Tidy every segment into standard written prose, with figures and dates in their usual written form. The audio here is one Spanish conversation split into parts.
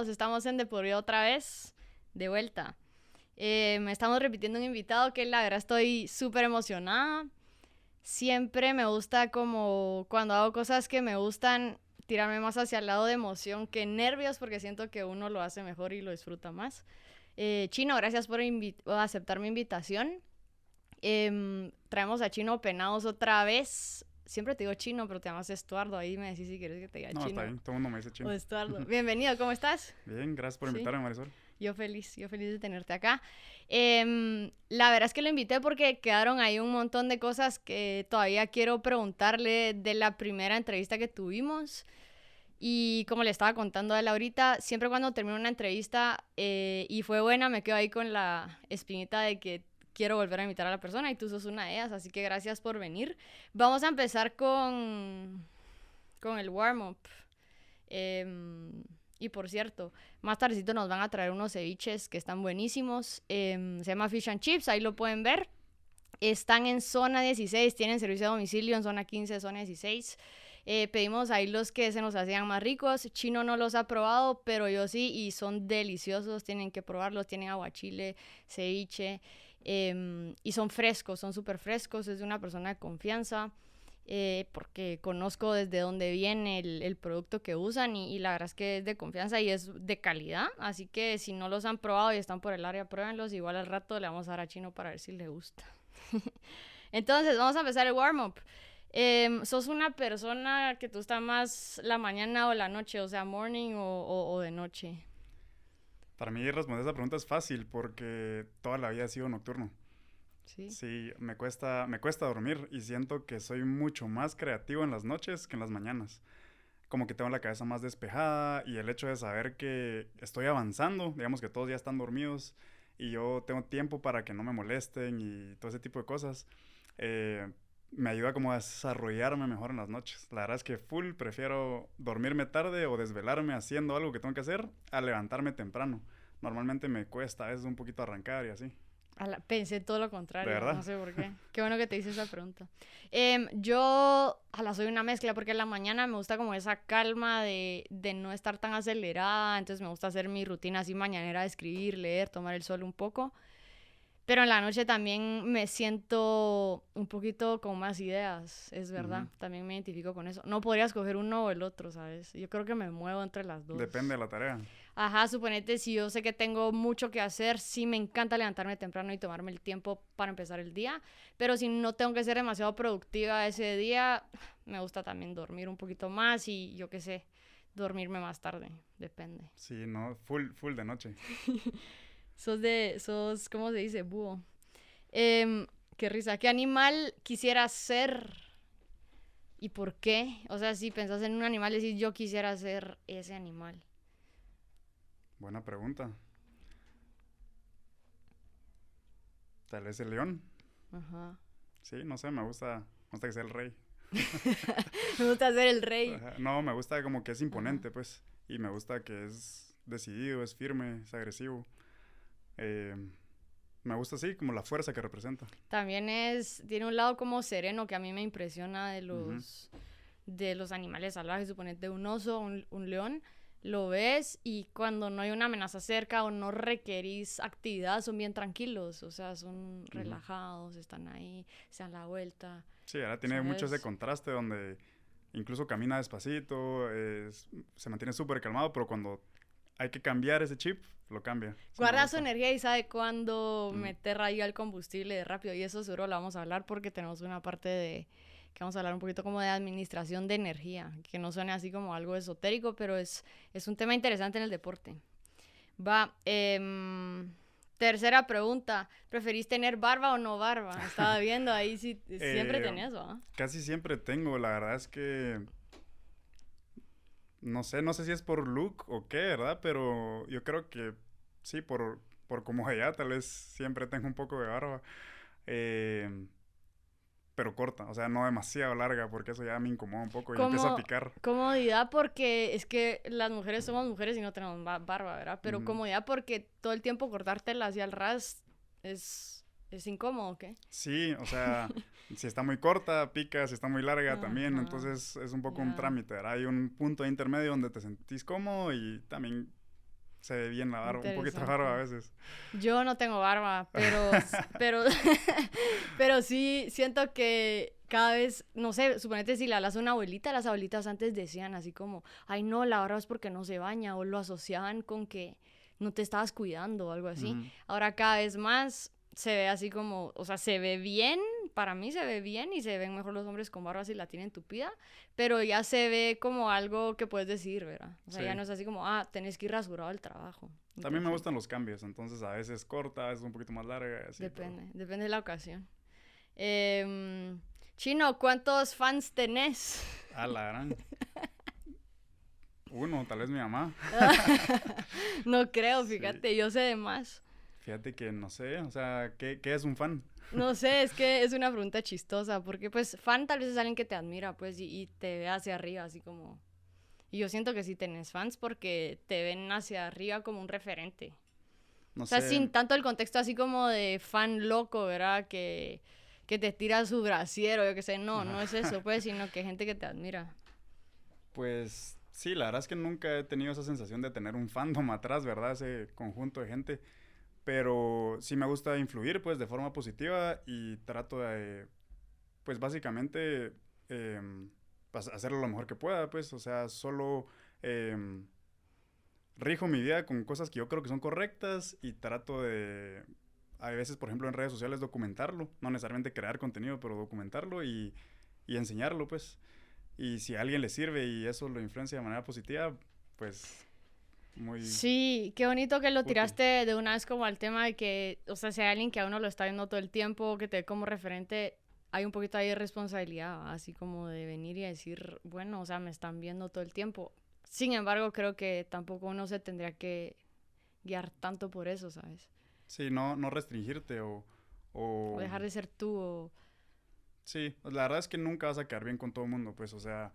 estamos en De Por Vida otra vez, de vuelta. Me estamos repitiendo un invitado que la verdad estoy súper emocionada. Siempre me gusta como cuando hago cosas que me gustan tirarme más hacia el lado de emoción que nervios porque siento que uno lo hace mejor y lo disfruta más. Chino, gracias por aceptar mi invitación. Traemos a Chino Penados otra vez. Siempre te digo Chino, pero te llamas Estuardo. Ahí me decís si quieres que te diga No, Chino. está bien, todo el mundo me dice Chino. O Estuardo. Bienvenido, ¿cómo estás? Bien, gracias por Sí. invitarme, Marisol. Yo feliz de tenerte acá. La verdad es que lo invité porque quedaron ahí un montón de cosas que todavía quiero preguntarle de la primera entrevista que tuvimos. Y como le estaba contando a él ahorita, siempre cuando termino una entrevista y fue buena, me quedo ahí con la espinita de que quiero volver a invitar a la persona y tú sos una de ellas, así que gracias por venir. Vamos a empezar con el warm-up. Y por cierto, más tardecito nos van a traer unos ceviches que están buenísimos. Se llama Fish and Chips, ahí lo pueden ver. Están en zona 16, tienen servicio a domicilio en zona 15, zona 16. Pedimos ahí los que se nos hacían más ricos. Chino no los ha probado, pero yo sí, y son deliciosos. Tienen que probarlos. Tienen aguachile, ceviche, y son frescos, son súper frescos. Es de una persona de confianza. Porque conozco desde dónde viene el producto que usan y la verdad es que es de confianza y es de calidad, así que si no los han probado y están por el área, pruébenlos, igual al rato le vamos a dar a Chino para ver si le gusta. Entonces, vamos a empezar el warm-up. ¿Sos una persona que tú estás más la mañana o la noche, o sea, morning o de noche? Para mí responder esa pregunta es fácil porque toda la vida he sido nocturno. Sí. Sí, me cuesta dormir y siento que soy mucho más creativo en las noches que en las mañanas. Como que tengo la cabeza más despejada y el hecho de saber que estoy avanzando, digamos que todos ya están dormidos y yo tengo tiempo para que no me molesten y todo ese tipo de cosas, me ayuda como a desarrollarme mejor en las noches. La verdad es que full prefiero dormirme tarde o desvelarme haciendo algo que tengo que hacer a levantarme temprano. Normalmente me cuesta a veces un poquito arrancar y así. Pensé todo lo contrario, ¿De verdad? no sé por qué. Qué bueno que te hice esa pregunta. Yo soy una mezcla porque en la mañana me gusta como esa calma de no estar tan acelerada, entonces me gusta hacer mi rutina así mañanera de escribir, leer, tomar el sol un poco. Pero en la noche también me siento un poquito con más ideas, es verdad. También me identifico con eso. No podría escoger uno o el otro, ¿sabes? Yo creo que me muevo entre las dos. Depende de la tarea. Ajá, suponete, si yo sé que tengo mucho que hacer, sí me encanta levantarme temprano y tomarme el tiempo para empezar el día. Pero si no tengo que ser demasiado productiva ese día, me gusta también dormir un poquito más y yo qué sé, dormirme más tarde, depende. Sí, no, full de noche. Sos, ¿cómo se dice? Búho. Qué risa. ¿Qué animal quisieras ser? ¿Y por qué? O sea, si pensás en un animal, decís yo quisiera ser ese animal. Buena pregunta. Tal vez el león. Ajá. Sí, no sé, me gusta que sea el rey. Me gusta ser el rey. Ajá. No, me gusta como que es imponente, Ajá. pues. Y me gusta que es decidido, es firme, es agresivo. Me gusta así, como la fuerza que representa. También tiene un lado como sereno que a mí me impresiona de Ujú. de los animales salvajes. Suponete un oso, un león, lo ves y cuando no hay una amenaza cerca o no requerís actividad, son bien tranquilos. O sea, son relajados, están ahí, se dan la vuelta. Sí, ahora tiene mucho ese ¿Sabes? contraste donde incluso camina despacito, se mantiene súper calmado, pero cuando hay que cambiar ese chip, lo cambia. Eso me Guarda su gusta. energía y sabe cuándo Ujú. meter ahí al combustible de rápido. Y eso seguro lo vamos a hablar porque tenemos una parte que vamos a hablar un poquito como de administración de energía. Que no suene así como algo esotérico, pero es un tema interesante en el deporte. Va, tercera pregunta. ¿Preferís tener barba o no barba? Estaba viendo ahí si siempre tenés, ¿va? Casi siempre tengo, la verdad es que no sé si es por look o qué, ¿verdad? Pero yo creo que sí, por comodidad, tal vez siempre tengo un poco de barba. Eh, pero corta, o sea, no demasiado larga, porque eso ya me incomoda un poco y empieza a Como picar. comodidad porque es que las mujeres somos mujeres y no tenemos barba, ¿verdad? Pero Ujú. comodidad porque todo el tiempo cortártela hacia el ras es incómodo, ¿qué? Sí, o sea, si está muy corta, pica, si está muy larga también, Ajá, entonces es un poco un ya. trámite, ¿verdad? Hay un punto de intermedio donde te sentís cómodo y también se ve bien la barba, un poquito Interesante. barba a veces. Yo no tengo barba, pero, pero sí siento que cada vez, no sé, suponete si le hablas a una abuelita, las abuelitas antes decían así como, ay no, la barba es porque no se baña, o lo asociaban con que no te estabas cuidando o algo así. Ujú. Ahora cada vez más se ve así como, o sea, se ve bien, para mí se ve bien y se ven mejor los hombres con barba si la tienen tupida, pero ya se ve como algo que puedes decir, ¿verdad? O sea, ya Sí. no es así como, ah, tenés que ir rasurado al trabajo. También me Interesante. gustan los cambios, entonces a veces corta, a veces un poquito más larga, y así, pero... Depende de la ocasión. Em, Chino, ¿cuántos fans tenés? A la gran. Uno, tal vez mi mamá. No creo, Sí. fíjate, yo sé de más. Fíjate que no sé, o sea, ¿qué es un fan? No sé, es que es una pregunta chistosa, porque pues fan tal vez es alguien que te admira, pues, y te ve hacia arriba, así como... Y yo siento que sí tenés fans porque te ven hacia arriba como un referente. No O sea, sé, sin tanto el contexto así como de fan loco, ¿verdad? Que te tira su brasiero, yo qué sé. No, ajá. no es eso, pues, sino que gente que te admira. Pues sí, la verdad es que nunca he tenido esa sensación de tener un fandom atrás, ¿verdad? Ese conjunto de gente. Pero sí me gusta influir, pues, de forma positiva y trato de, pues, básicamente, hacerlo lo mejor que pueda, pues. O sea, solo em, rijo mi vida con cosas que yo creo que son correctas y trato de, a veces, por ejemplo, en redes sociales documentarlo. No necesariamente crear contenido, pero documentarlo y enseñarlo, pues. Y si a alguien le sirve y eso lo influencia de manera positiva, pues muy Sí, qué bonito que lo útil. tiraste de una vez como al tema de que, o sea, si hay alguien que a uno lo está viendo todo el tiempo, que te ve como referente, hay un poquito ahí de responsabilidad, ¿va? Así como de venir y decir, bueno, o sea, me están viendo todo el tiempo. Sin embargo, creo que tampoco uno se tendría que guiar tanto por eso, ¿sabes? Sí, no restringirte O o... dejar de ser tú, o... Sí, la verdad es que nunca vas a quedar bien con todo el mundo, pues, o sea,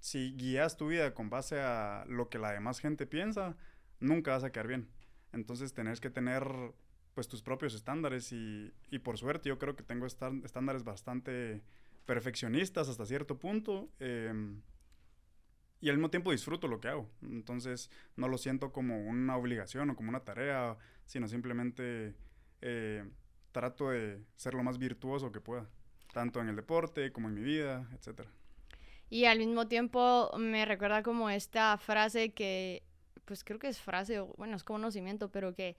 si guías tu vida con base a lo que la demás gente piensa, nunca vas a quedar bien. Entonces tenés que tener, pues, tus propios estándares y por suerte yo creo que tengo estándares bastante perfeccionistas hasta cierto punto. Y al mismo tiempo disfruto lo que hago. Entonces no lo siento como una obligación o como una tarea, sino simplemente eh, trato de ser lo más virtuoso que pueda, tanto en el deporte como en mi vida, etcétera. Y al mismo tiempo me recuerda como esta frase que, pues creo que es frase, o bueno, es conocimiento, pero que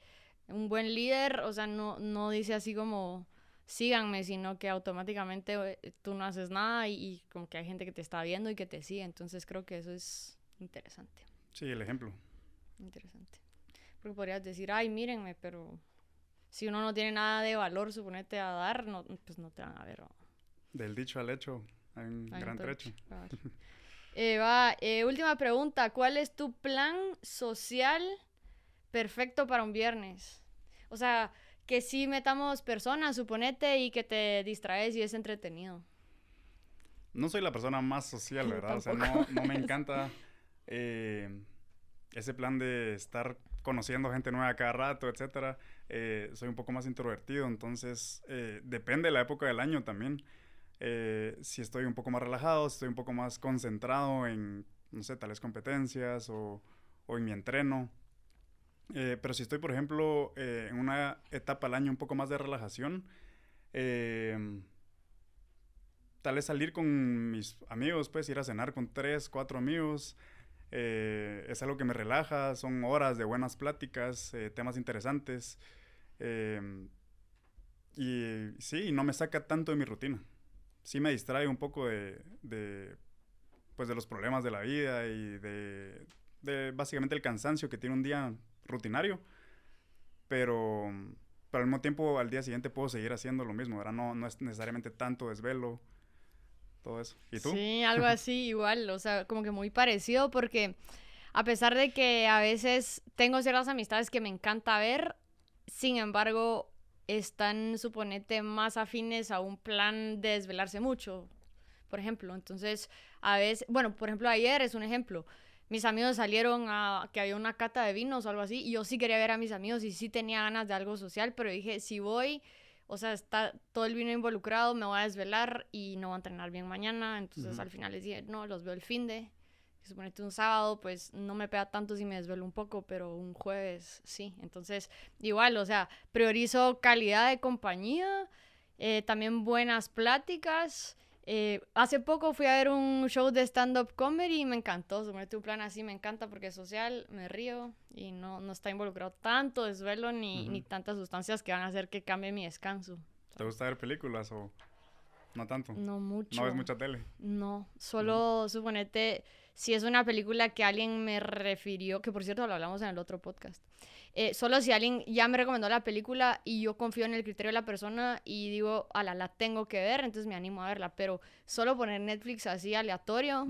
un buen líder, o sea, no dice así como síganme, sino que automáticamente tú no haces nada y como que hay gente que te está viendo y que te sigue. Entonces creo que eso es interesante, Sí, el ejemplo. interesante. Porque podrías decir, ay, mírenme, pero si uno no tiene nada de valor, suponete a dar, no, pues no te van a ver. ¿No? Del dicho al hecho hay un Hay un gran trecho. trecho. Última pregunta. ¿Cuál es tu plan social perfecto para un viernes? O sea, que sí metamos personas, suponete, y que te distraes y es entretenido. No soy la persona más social, Yo ¿verdad? O sea, tampoco. no me encanta eh, ese plan de estar conociendo gente nueva cada rato, etcétera. Soy un poco más introvertido, entonces depende de la época del año también. Si estoy un poco más relajado, si estoy un poco más concentrado en, no sé, tales competencias o en mi entreno. Pero si estoy, por ejemplo, en una etapa al año un poco más de relajación, eh, tal vez salir con mis amigos, pues ir a cenar con 3, 4 amigos, es algo que me relaja, son horas de buenas pláticas, temas interesantes, eh, y sí, no me saca tanto de mi rutina. Sí me distrae un poco pues de los problemas de la vida y de básicamente el cansancio que tiene un día rutinario, pero, pero al mismo tiempo al día siguiente puedo seguir haciendo lo mismo, ¿verdad? No es necesariamente tanto desvelo, todo eso. ¿Y tú? Sí, algo así, igual, o sea, como que muy parecido, porque a pesar de que a veces tengo ciertas amistades que me encanta ver, sin embargo, están, suponete, más afines a un plan de desvelarse mucho, por ejemplo. Entonces, a veces, bueno, por ejemplo, ayer es un ejemplo. Mis amigos salieron a que había una cata de vinos o algo así, y yo sí quería ver a mis amigos y sí tenía ganas de algo social, pero dije, si voy, o sea, está todo el vino involucrado, me voy a desvelar y no voy a entrenar bien mañana. Entonces, Ujú. al final les dije, no, los veo el fin de. Suponete un sábado, pues no me pega tanto si me desvelo un poco, pero un jueves sí. Entonces, igual, o sea, priorizo calidad de compañía, también buenas pláticas. Hace poco fui a ver un show de stand-up comedy y me encantó. Suponete un plan así, me encanta porque es social, me río y no está involucrado tanto desvelo ni tantas sustancias que van a hacer que cambie mi descanso. ¿Te gusta ver películas o no tanto? No mucho. ¿No ves mucha tele? No, solo suponete si es una película que alguien me refirió, que por cierto lo hablamos en el otro podcast. Solo si alguien ya me recomendó la película y yo confío en el criterio de la persona y digo, la tengo que ver, entonces me animo a verla. Pero solo poner Netflix así aleatorio,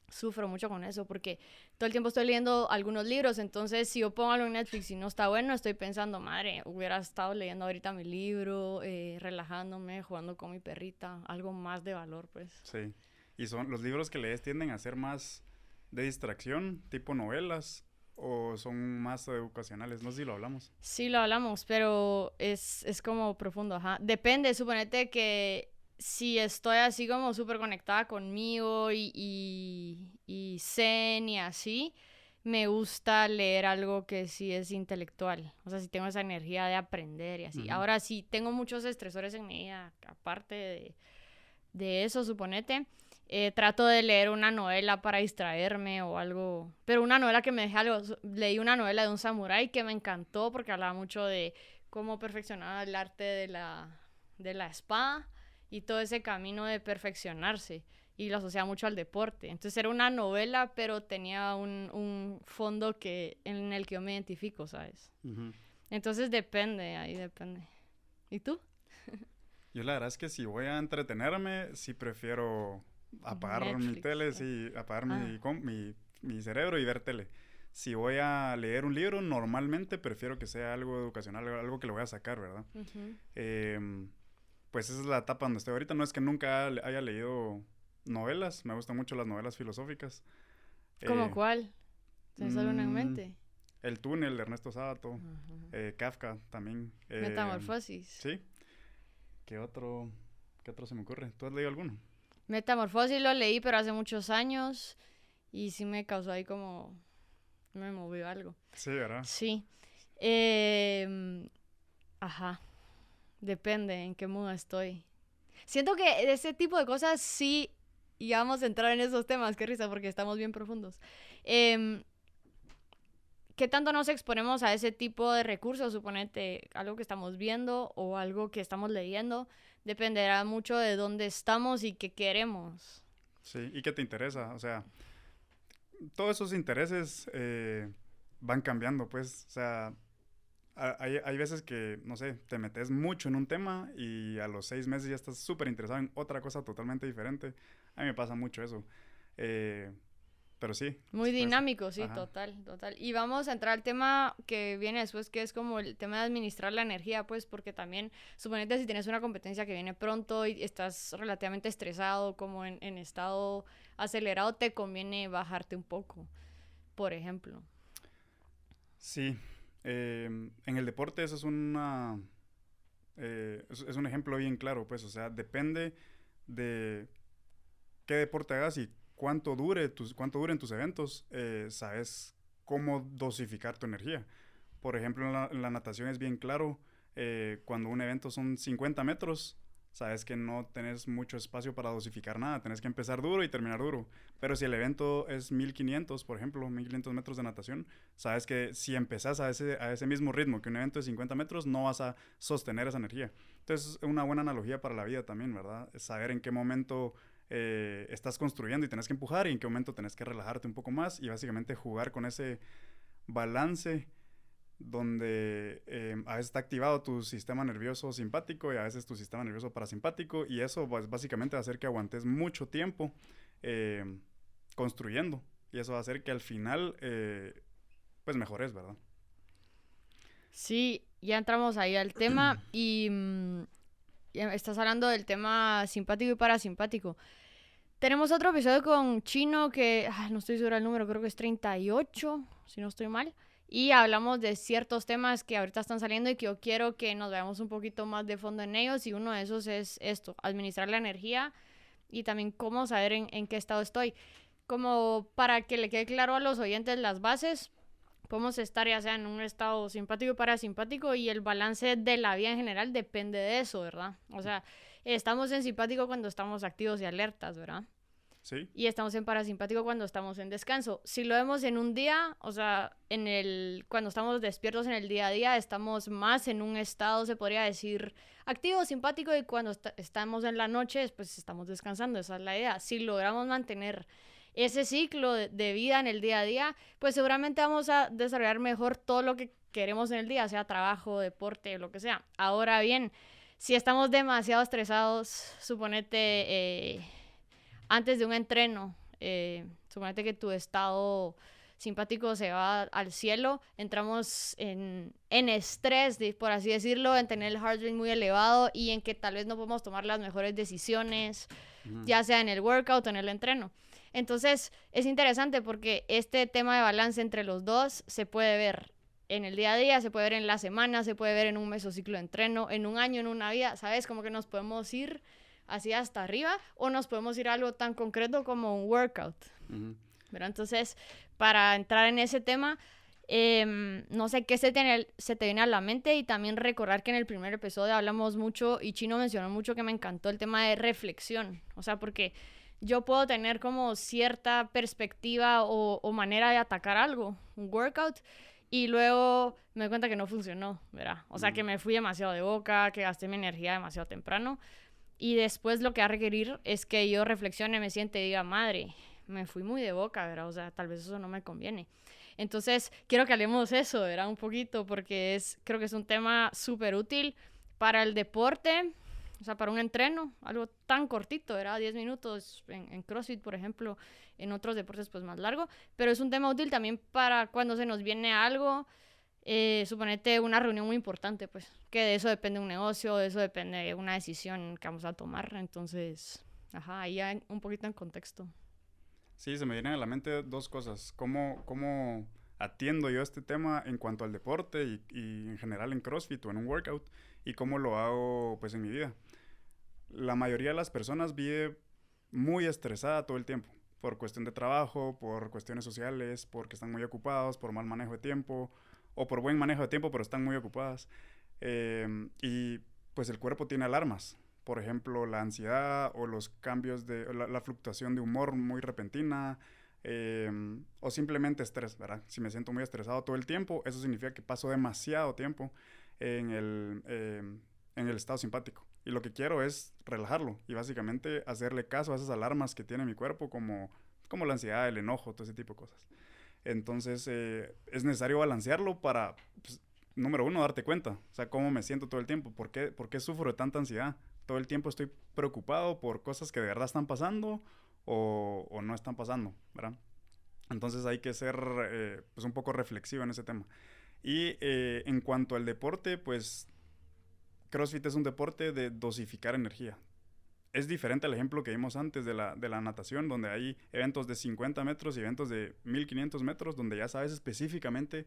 sufro mucho con eso porque todo el tiempo estoy leyendo algunos libros, entonces si yo pongo algo en Netflix y no está bueno, estoy pensando, madre, hubiera estado leyendo ahorita mi libro, relajándome, jugando con mi perrita, algo más de valor, pues. Sí. ¿Y son los libros que lees tienden a ser más de distracción, tipo novelas, o son más educacionales? No sé si lo hablamos. Sí, lo hablamos, pero es como profundo, ajá. Depende, suponete que si estoy así como súper conectada conmigo y zen y así, me gusta leer algo que sí es intelectual. O sea, si tengo esa energía de aprender y así. Ahora, sí tengo muchos estresores en mi vida, aparte de eso, suponete. Trato de leer una novela para distraerme o algo, pero una novela que me deje algo. Leí una novela de un samurái que me encantó porque hablaba mucho de cómo perfeccionar el arte de la espada y todo ese camino de perfeccionarse, y lo asociaba mucho al deporte. Entonces era una novela, pero tenía un fondo en el que yo me identifico, ¿sabes? Entonces depende, ahí depende. ¿Y tú? Yo la verdad es que si voy a entretenerme, sí prefiero apagar Netflix, mi tele, sí, apagar mi cerebro y ver tele. Si voy a leer un libro, normalmente prefiero que sea algo educacional, algo que lo voy a sacar, ¿verdad? Pues esa es la etapa donde estoy ahorita. No es que nunca haya leído novelas, me gustan mucho las novelas filosóficas. ¿Cómo cuál? ¿Tienes alguna en mente? El túnel de Ernesto Sábato, Kafka también. Metamorfosis. Sí. ¿Qué otro se me ocurre? ¿Tú has leído alguno? Metamorfosis lo leí, pero hace muchos años, y sí me causó ahí como... me movió algo. Sí, ¿verdad? Sí. Ajá. Depende en qué mood estoy. Siento que de ese tipo de cosas sí, y vamos a entrar en esos temas, qué risa, porque estamos bien profundos. ¿Qué tanto nos exponemos a ese tipo de recursos? Suponete algo que estamos viendo o algo que estamos leyendo. Dependerá mucho de dónde estamos y qué queremos. Sí, y qué te interesa. O sea, todos esos intereses van cambiando, pues. O sea, hay veces que, no sé, te metes mucho en un tema y a los 6 meses ya estás súper interesado en otra cosa totalmente diferente. A mí me pasa mucho eso. Pero sí. Muy dinámico, sí, ajá. total. Y vamos a entrar al tema que viene después, que es como el tema de administrar la energía, pues, porque también, suponete si tienes una competencia que viene pronto y estás relativamente estresado, como en estado acelerado, te conviene bajarte un poco, por ejemplo. Sí. En el deporte eso es es un ejemplo bien claro, pues, o sea, depende de qué deporte hagas y cuánto duren tus eventos, sabes cómo dosificar tu energía. Por ejemplo, en la natación es bien claro, cuando un evento son 50 metros, sabes que no tenés mucho espacio para dosificar nada, tenés que empezar duro y terminar duro. Pero si el evento es 1500, por ejemplo, 1500 metros de natación, sabes que si empezás a ese mismo ritmo que un evento de 50 metros, no vas a sostener esa energía. Entonces, es una buena analogía para la vida también, ¿verdad? Es saber en qué momento estás construyendo y tenés que empujar y en qué momento tenés que relajarte un poco más y básicamente jugar con ese balance donde a veces está activado tu sistema nervioso simpático y a veces tu sistema nervioso parasimpático, y eso pues, básicamente va a hacer que aguantes mucho tiempo construyendo, y eso va a hacer que al final pues mejores, ¿verdad? Sí, ya entramos ahí al tema y ya estás hablando del tema simpático y parasimpático. Tenemos otro episodio con Chino que no estoy segura del número, creo que es 38, si no estoy mal. Y hablamos de ciertos temas que ahorita están saliendo y que yo quiero que nos veamos un poquito más de fondo en ellos. Y uno de esos es esto, administrar la energía y también cómo saber en qué estado estoy. como para que le quede claro a los oyentes las bases, podemos estar ya sea en un estado simpático y parasimpático y el balance de la vida en general depende de eso, ¿verdad? O sea, estamos en simpático cuando estamos activos y alertas, ¿verdad? Sí. Y estamos en parasimpático cuando estamos en descanso. Si lo vemos en un día, o sea, cuando estamos despiertos en el día a día, estamos más en un estado, se podría decir, activo, simpático, y cuando estamos en la noche, pues estamos descansando, esa es la idea. Si logramos mantener ese ciclo de vida en el día a día, pues seguramente vamos a desarrollar mejor todo lo que queremos en el día, sea trabajo, deporte, lo que sea. Ahora bien, si estamos demasiado estresados, suponete antes de un entreno, suponete que tu estado simpático se va al cielo, entramos en estrés, por así decirlo, en tener el heart rate muy elevado y en que tal vez no podemos tomar las mejores decisiones, ya sea en el workout o en el entreno. Entonces, es interesante porque este tema de balance entre los dos se puede ver en el día a día, se puede ver en la semana, se puede ver en un mesociclo de entreno, en un año, en una vida, ¿sabes? Como que nos podemos ir así hasta arriba o nos podemos ir a algo tan concreto como un workout. ¿Verdad? Entonces, para entrar en ese tema, no sé qué se te viene a la mente y también recordar que en el primer episodio hablamos mucho y Chino mencionó mucho que me encantó el tema de reflexión. O sea, porque yo puedo tener como cierta perspectiva o manera de atacar algo, un workout, y luego me doy cuenta que no funcionó, ¿verdad? O sea, que me fui demasiado de boca, que gasté mi energía demasiado temprano. Y después lo que va a requerir es que yo reflexione, me siente y diga, madre, me fui muy de boca, ¿verdad? O sea, tal vez eso no me conviene. Entonces, quiero que hablemos de eso, ¿verdad? Un poquito, porque creo que es un tema súper útil para el deporte, o sea, para un entreno, algo tan cortito, ¿verdad? 10 minutos en CrossFit, por ejemplo, en otros deportes pues más largo, pero es un tema útil también para cuando se nos viene algo, suponete una reunión muy importante, pues, que de eso depende un negocio, de eso depende una decisión que vamos a tomar, entonces, ahí hay un poquito en contexto. Sí, se me vienen a la mente dos cosas. ¿Cómo atiendo yo este tema en cuanto al deporte y en general en CrossFit o en un workout? Y cómo lo hago pues en mi vida. La mayoría de las personas vive muy estresada todo el tiempo. Por cuestión de trabajo, por cuestiones sociales, porque están muy ocupados, por mal manejo de tiempo o por buen manejo de tiempo, pero están muy ocupadas. Y pues el cuerpo tiene alarmas. Por ejemplo, la ansiedad o los cambios la fluctuación de humor muy repentina, o simplemente estrés, ¿verdad? Si me siento muy estresado todo el tiempo, eso significa que paso demasiado tiempo en el estado simpático. Y lo que quiero es relajarlo y básicamente hacerle caso a esas alarmas que tiene mi cuerpo, como la ansiedad, el enojo, todo ese tipo de cosas. Entonces, es necesario balancearlo para, pues, número uno, darte cuenta. O sea, cómo me siento todo el tiempo. ¿Por qué sufro de tanta ansiedad? Todo el tiempo estoy preocupado por cosas que de verdad están pasando o no están pasando, ¿verdad? Entonces hay que ser pues un poco reflexivo en ese tema. Y en cuanto al deporte, pues CrossFit es un deporte de dosificar energía. Es diferente al ejemplo que vimos antes de la natación, donde hay eventos de 50 metros y eventos de 1500 metros, donde ya sabes específicamente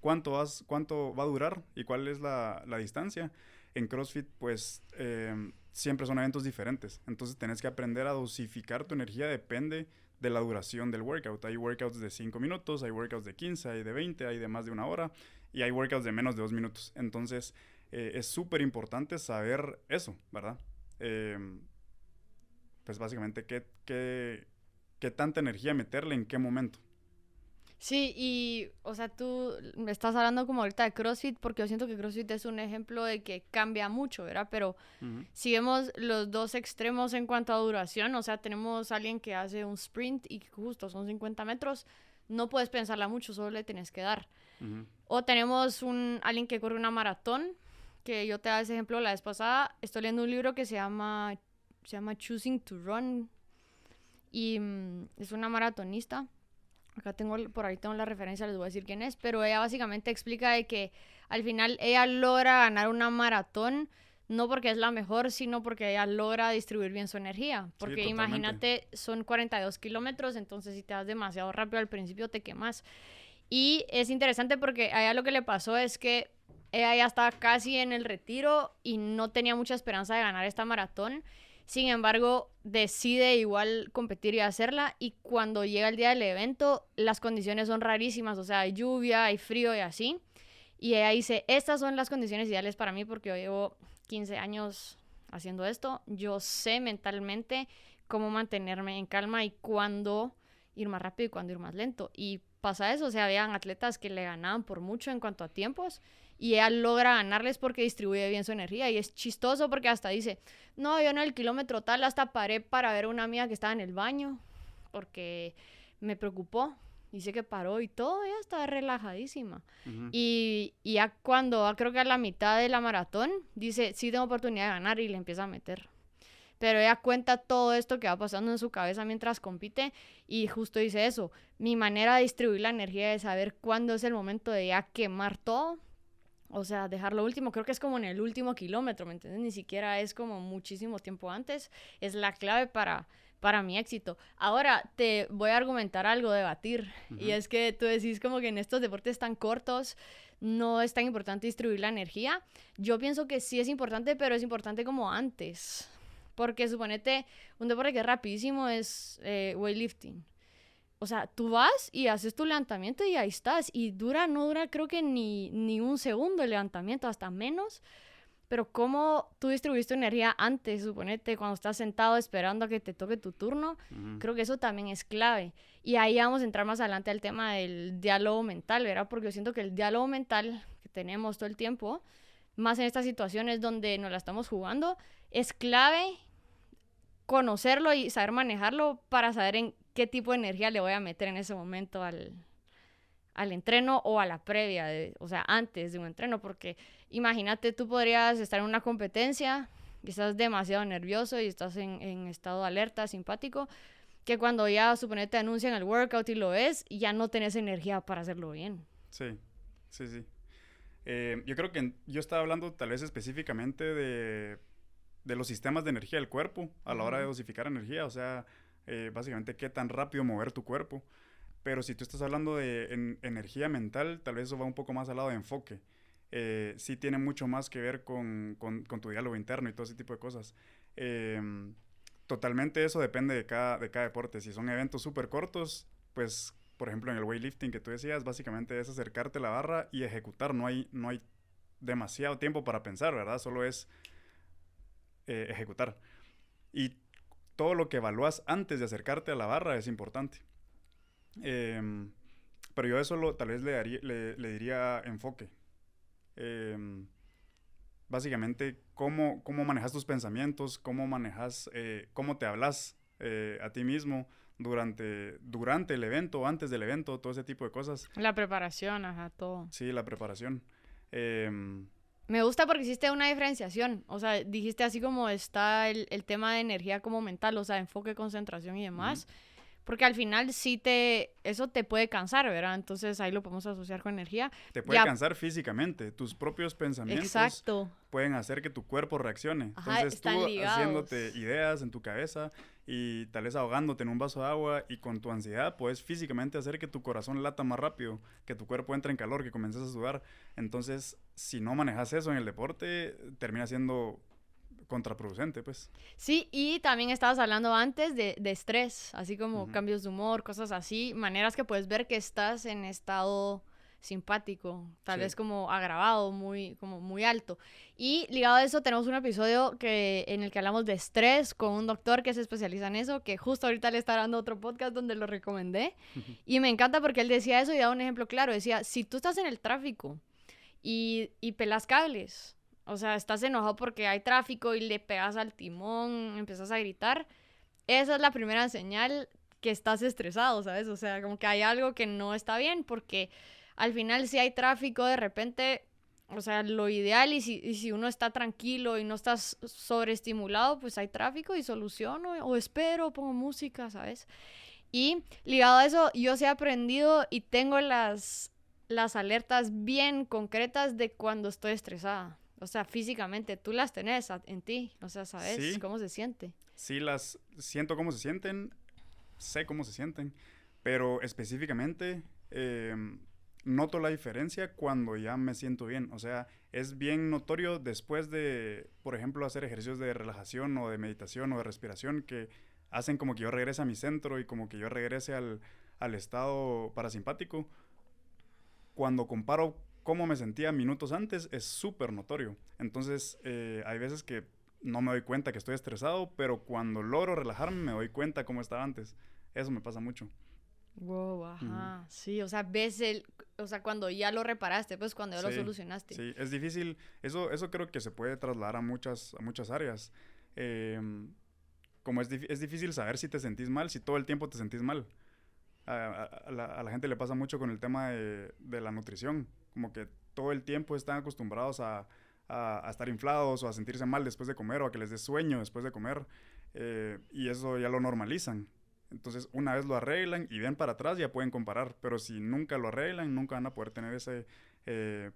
cuánto va a durar y cuál es la distancia. En CrossFit, pues, siempre son eventos diferentes. Entonces, tenés que aprender a dosificar tu energía, depende de la duración del workout. Hay workouts de 5 minutos, hay workouts de 15, hay de 20, hay de más de una hora y hay workouts de menos de 2 minutos. Entonces, es súper importante saber eso, ¿verdad? Pues, básicamente, qué tanta energía meterle en qué momento. Sí, y, o sea, tú me estás hablando como ahorita de CrossFit, porque yo siento que CrossFit es un ejemplo de que cambia mucho, ¿verdad? Pero si vemos los dos extremos en cuanto a duración, o sea, tenemos a alguien que hace un sprint y justo son 50 metros, no puedes pensarla mucho, solo le tienes que dar. O tenemos alguien que corre una maratón, que yo te daba ese ejemplo la vez pasada, estoy leyendo un libro que se llama Choosing to Run, y es una maratonista. Acá por ahí tengo la referencia, les voy a decir quién es, pero ella básicamente explica de que al final ella logra ganar una maratón, no porque es la mejor, sino porque ella logra distribuir bien su energía. Porque sí, imagínate, son 42 kilómetros, entonces si te das demasiado rápido al principio te quemas. Y es interesante porque a ella lo que le pasó es que ella ya estaba casi en el retiro y no tenía mucha esperanza de ganar esta maratón. Sin embargo, decide igual competir y hacerla, y cuando llega el día del evento, las condiciones son rarísimas, o sea, hay lluvia, hay frío y así. Y ella dice, estas son las condiciones ideales para mí porque yo llevo 15 años haciendo esto. Yo sé mentalmente cómo mantenerme en calma y cuándo ir más rápido y cuándo ir más lento. Y pasa eso, o sea, habían atletas que le ganaban por mucho en cuanto a tiempos y ella logra ganarles porque distribuye bien su energía. Y es chistoso porque hasta dice, no, yo en el kilómetro tal hasta paré para ver a una amiga que estaba en el baño porque me preocupó. Dice que paró y todo, ella estaba relajadísima. Ujú. Y ya cuando, creo que a la mitad de la maratón, dice, sí tengo oportunidad de ganar, y le empieza a meter. Pero ella cuenta todo esto que va pasando en su cabeza mientras compite, y justo dice eso, mi manera de distribuir la energía es saber cuándo es el momento de ya quemar todo, o sea, dejar lo último. Creo que es como en el último kilómetro, ¿me entiendes? Ni siquiera es como muchísimo tiempo antes. Es la clave para mi éxito. Ahora te voy a argumentar algo, debatir. Y Ujú. es que tú decís como que en estos deportes tan cortos no es tan importante distribuir la energía. Yo pienso que sí es importante, pero es importante como antes. Porque suponete, un deporte que es rapidísimo es weightlifting. O sea, tú vas y haces tu levantamiento y ahí estás. Y no dura creo que ni un segundo el levantamiento, hasta menos. Pero cómo tú distribuiste tu energía antes, suponete, cuando estás sentado esperando a que te toque tu turno, Ujú. creo que eso también es clave. Y ahí vamos a entrar más adelante al tema del diálogo mental, ¿verdad? Porque yo siento que el diálogo mental que tenemos todo el tiempo, más en estas situaciones donde nos la estamos jugando, es clave conocerlo y saber manejarlo para saber en qué tipo de energía le voy a meter en ese momento al entreno o a la previa, o sea, antes de un entreno, porque imagínate, tú podrías estar en una competencia y estás demasiado nervioso y estás en estado de alerta, simpático, que cuando ya, suponete, te anuncian el workout y lo ves, ya no tenés energía para hacerlo bien. Sí, sí, sí. Yo creo que yo estaba hablando tal vez específicamente de los sistemas de energía del cuerpo a la hora de Ujú. dosificar energía, o sea, básicamente qué tan rápido mover tu cuerpo. Pero si tú estás hablando de energía mental, tal vez eso va un poco más al lado de enfoque. Sí tiene mucho más que ver con tu diálogo interno y todo ese tipo de cosas. Totalmente eso depende de cada deporte. Si son eventos súper cortos, pues, por ejemplo, en el weightlifting que tú decías, básicamente es acercarte a la barra y ejecutar. No hay demasiado tiempo para pensar, ¿verdad? Solo es ejecutar. Y todo lo que evalúas antes de acercarte a la barra es importante. Em, pero yo eso tal vez le diría enfoque. Em, Básicamente, cómo manejas tus pensamientos, cómo te hablas a ti mismo durante el evento o antes del evento, todo ese tipo de cosas. La preparación, ajá, todo. Sí, la preparación. Em, Me gusta porque hiciste una diferenciación, o sea, dijiste así como está el tema de energía como mental, o sea, enfoque, concentración y Ujú. demás. Porque al final eso te puede cansar, ¿verdad? Entonces ahí lo podemos asociar con energía. Te puede Ya, cansar físicamente. Tus propios pensamientos exacto. pueden hacer que tu cuerpo reaccione. Ajá, Entonces están tú haciéndote ligados. ideas en tu cabeza y tal vez ahogándote en un vaso de agua y con tu ansiedad puedes físicamente hacer que tu corazón lata más rápido, que tu cuerpo entre en calor, que comiences a sudar. Entonces, si no manejas eso en el deporte, termina siendo contraproducente, pues. Sí, y también estabas hablando antes de estrés, así como Ujú. cambios de humor, cosas así, maneras que puedes ver que estás en estado simpático, tal Sí. vez como agravado, como muy alto. Y ligado a eso tenemos un episodio en el que hablamos de estrés con un doctor que se especializa en eso, que justo ahorita le está dando otro podcast donde lo recomendé. Y me encanta porque él decía eso y daba un ejemplo claro. Decía, si tú estás en el tráfico y pelas cables, o sea, estás enojado porque hay tráfico y le pegas al timón, empiezas a gritar, esa es la primera señal que estás estresado, ¿sabes? O sea, como que hay algo que no está bien, porque al final si hay tráfico de repente, o sea, lo ideal, y si uno está tranquilo y no estás sobreestimulado, pues hay tráfico y soluciono o espero, pongo música, ¿sabes? Y ligado a eso, yo sí he aprendido y tengo las alertas bien concretas de cuando estoy estresada. O sea, físicamente, tú las tenés en ti. O sea, sabes Sí, cómo se siente. sí las siento cómo se sienten, sé cómo se sienten, pero específicamente noto la diferencia cuando ya me siento bien. O sea, es bien notorio después de, por ejemplo, hacer ejercicios de relajación o de meditación o de respiración que hacen como que yo regrese a mi centro y como que yo regrese al estado parasimpático. Cuando comparo cómo me sentía minutos antes, es súper notorio. Entonces, hay veces que no me doy cuenta que estoy estresado, pero cuando logro relajarme me doy cuenta cómo estaba antes. Eso me pasa mucho. Wow, ajá, sí, o sea, o sea, cuando ya lo reparaste, pues cuando ya lo Sí, solucionaste. sí, es difícil. Eso creo que se puede trasladar a muchas áreas. Como es difícil saber si te sentís mal, si todo el tiempo te sentís mal. A la gente le pasa mucho con el tema de la nutrición. Como que todo el tiempo están acostumbrados a estar inflados o a sentirse mal después de comer o a que les dé sueño después de comer. Y eso ya lo normalizan. Entonces, una vez lo arreglan y ven para atrás, ya pueden comparar. Pero si nunca lo arreglan, nunca van a poder tener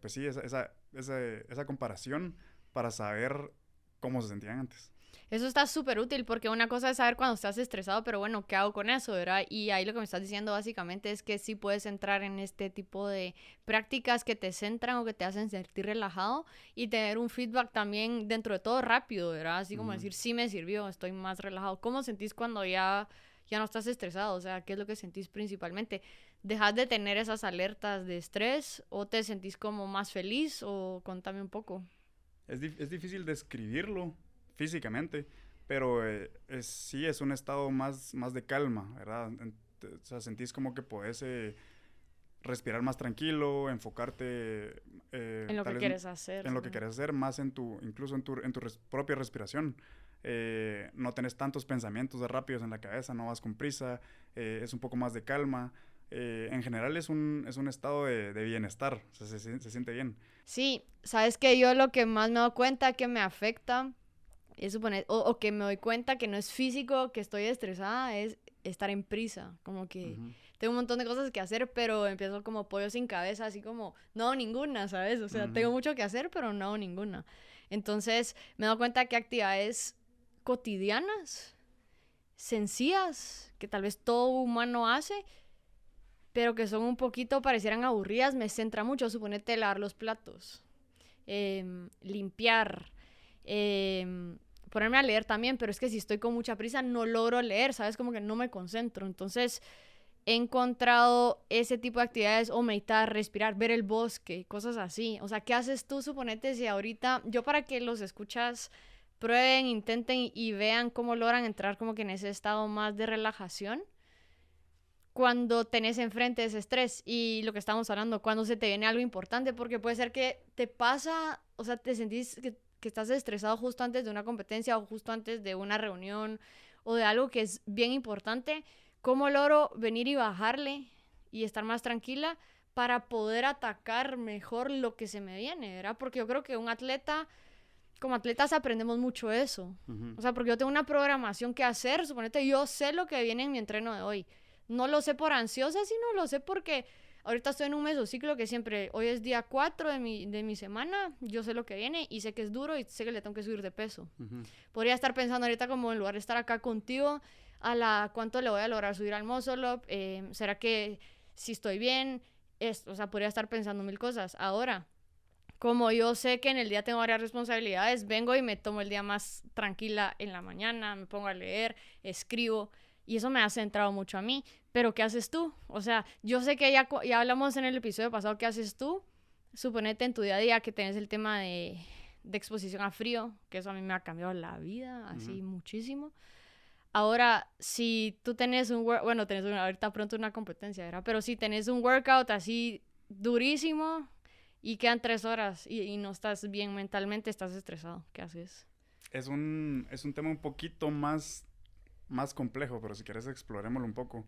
pues sí, esa comparación para saber cómo se sentían antes. Eso está súper útil porque una cosa es saber cuando estás estresado, pero bueno, ¿qué hago con eso, verdad? Y ahí lo que me estás diciendo básicamente es que sí puedes entrar en este tipo de prácticas que te centran o que te hacen sentir relajado y tener un feedback también dentro de todo rápido, ¿verdad? Así como decir, sí me sirvió, estoy más relajado. ¿Cómo sentís cuando ya no estás estresado? O sea, ¿qué es lo que sentís principalmente? ¿Dejas de tener esas alertas de estrés o te sentís como más feliz? O contame un poco. Es difícil describirlo físicamente, pero sí es un estado más de calma, ¿verdad? O sea, sentís como que podés respirar más tranquilo, enfocarte En lo tal que vez quieres hacer. en lo que Ajá. querés hacer, más incluso en tu propia respiración. No tenés tantos pensamientos de rápidos en la cabeza, no vas con prisa, es un poco más de calma. En general es un estado de bienestar, o sea, se siente bien. Sí, sabes que yo lo que más me doy cuenta que me afecta es suponer, o que me doy cuenta que no es físico, que estoy estresada, es estar en prisa. Como que Ujú, tengo un montón de cosas que hacer, pero empiezo como pollo sin cabeza, así como, no hago ninguna, ¿sabes? O sea, ujú. tengo mucho que hacer, pero no hago ninguna. Entonces, me doy cuenta que actividades cotidianas, sencillas, que tal vez todo humano hace, pero que son un poquito, parecieran aburridas, me centra mucho. Suponete lavar los platos, limpiar, ponerme a leer también, pero es que si estoy con mucha prisa no logro leer, ¿sabes? Como que no me concentro. Entonces he encontrado ese tipo de actividades o meditar, respirar, ver el bosque, cosas así. O sea, ¿qué haces tú? Suponete si ahorita, yo para que los escuchas prueben, intenten y vean cómo logran entrar como que en ese estado más de relajación cuando tenés enfrente ese estrés y lo que estamos hablando, cuando se te viene algo importante, porque puede ser que te pasa, o sea, te sentís que estás estresado justo antes de una competencia o justo antes de una reunión o de algo que es bien importante. ¿Cómo logro venir y bajarle y estar más tranquila para poder atacar mejor lo que se me viene, ¿verdad? Porque yo creo que un atleta, como atletas aprendemos mucho eso. Ujú. O sea, porque yo tengo una programación que hacer, suponete, yo sé lo que viene en mi entreno de hoy. No lo sé por ansiosa, sino lo sé porque ahorita estoy en un mesociclo que siempre, hoy es día 4 de mi semana, yo sé lo que viene y sé que es duro y sé que le tengo que subir de peso. Ujú. Podría estar pensando ahorita como en lugar de estar acá contigo, cuánto le voy a lograr subir al muscle up, será que si estoy bien, o sea, podría estar pensando mil cosas. Ahora, como yo sé que en el día tengo varias responsabilidades, vengo y me tomo el día más tranquila en la mañana, me pongo a leer, escribo, y eso me ha centrado mucho a mí. Pero, ¿qué haces tú? O sea, yo sé que ya hablamos en el episodio pasado, ¿qué haces tú? Suponete en tu día a día que tenés el tema de exposición a frío, que eso a mí me ha cambiado la vida, Ujú. así muchísimo. Ahora, si tú tenés bueno, tenés ahorita pronto una competencia, ¿verdad? Pero si tenés un workout así durísimo y quedan 3 horas y no estás bien mentalmente, estás estresado, ¿qué haces? Es un tema un poquito más complejo, pero si quieres explorémoslo un poco.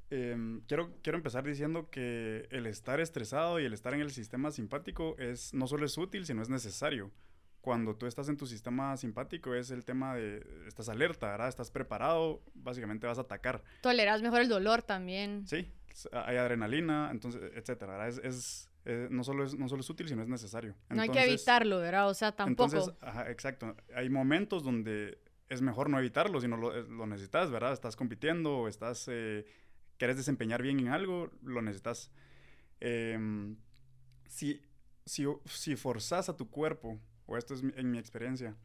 Quiero empezar diciendo que el estar estresado y el estar en el sistema simpático no solo es útil, sino es necesario. Cuando tú estás en tu sistema simpático es el tema de, estás alerta, ¿verdad? Estás preparado, básicamente vas a atacar. Toleras mejor el dolor también. Sí, hay adrenalina, entonces, etcétera, ¿verdad? No solo es útil, sino es necesario. No hay que Entonces, evitarlo, ¿verdad? O sea, entonces, tampoco. ajá, exacto. Hay momentos donde es mejor no evitarlo, sino lo necesitas, ¿verdad? Estás compitiendo o quieres desempeñar bien en algo, lo necesitas. Em, si, si forzas a tu cuerpo, o esto es en mi experiencia,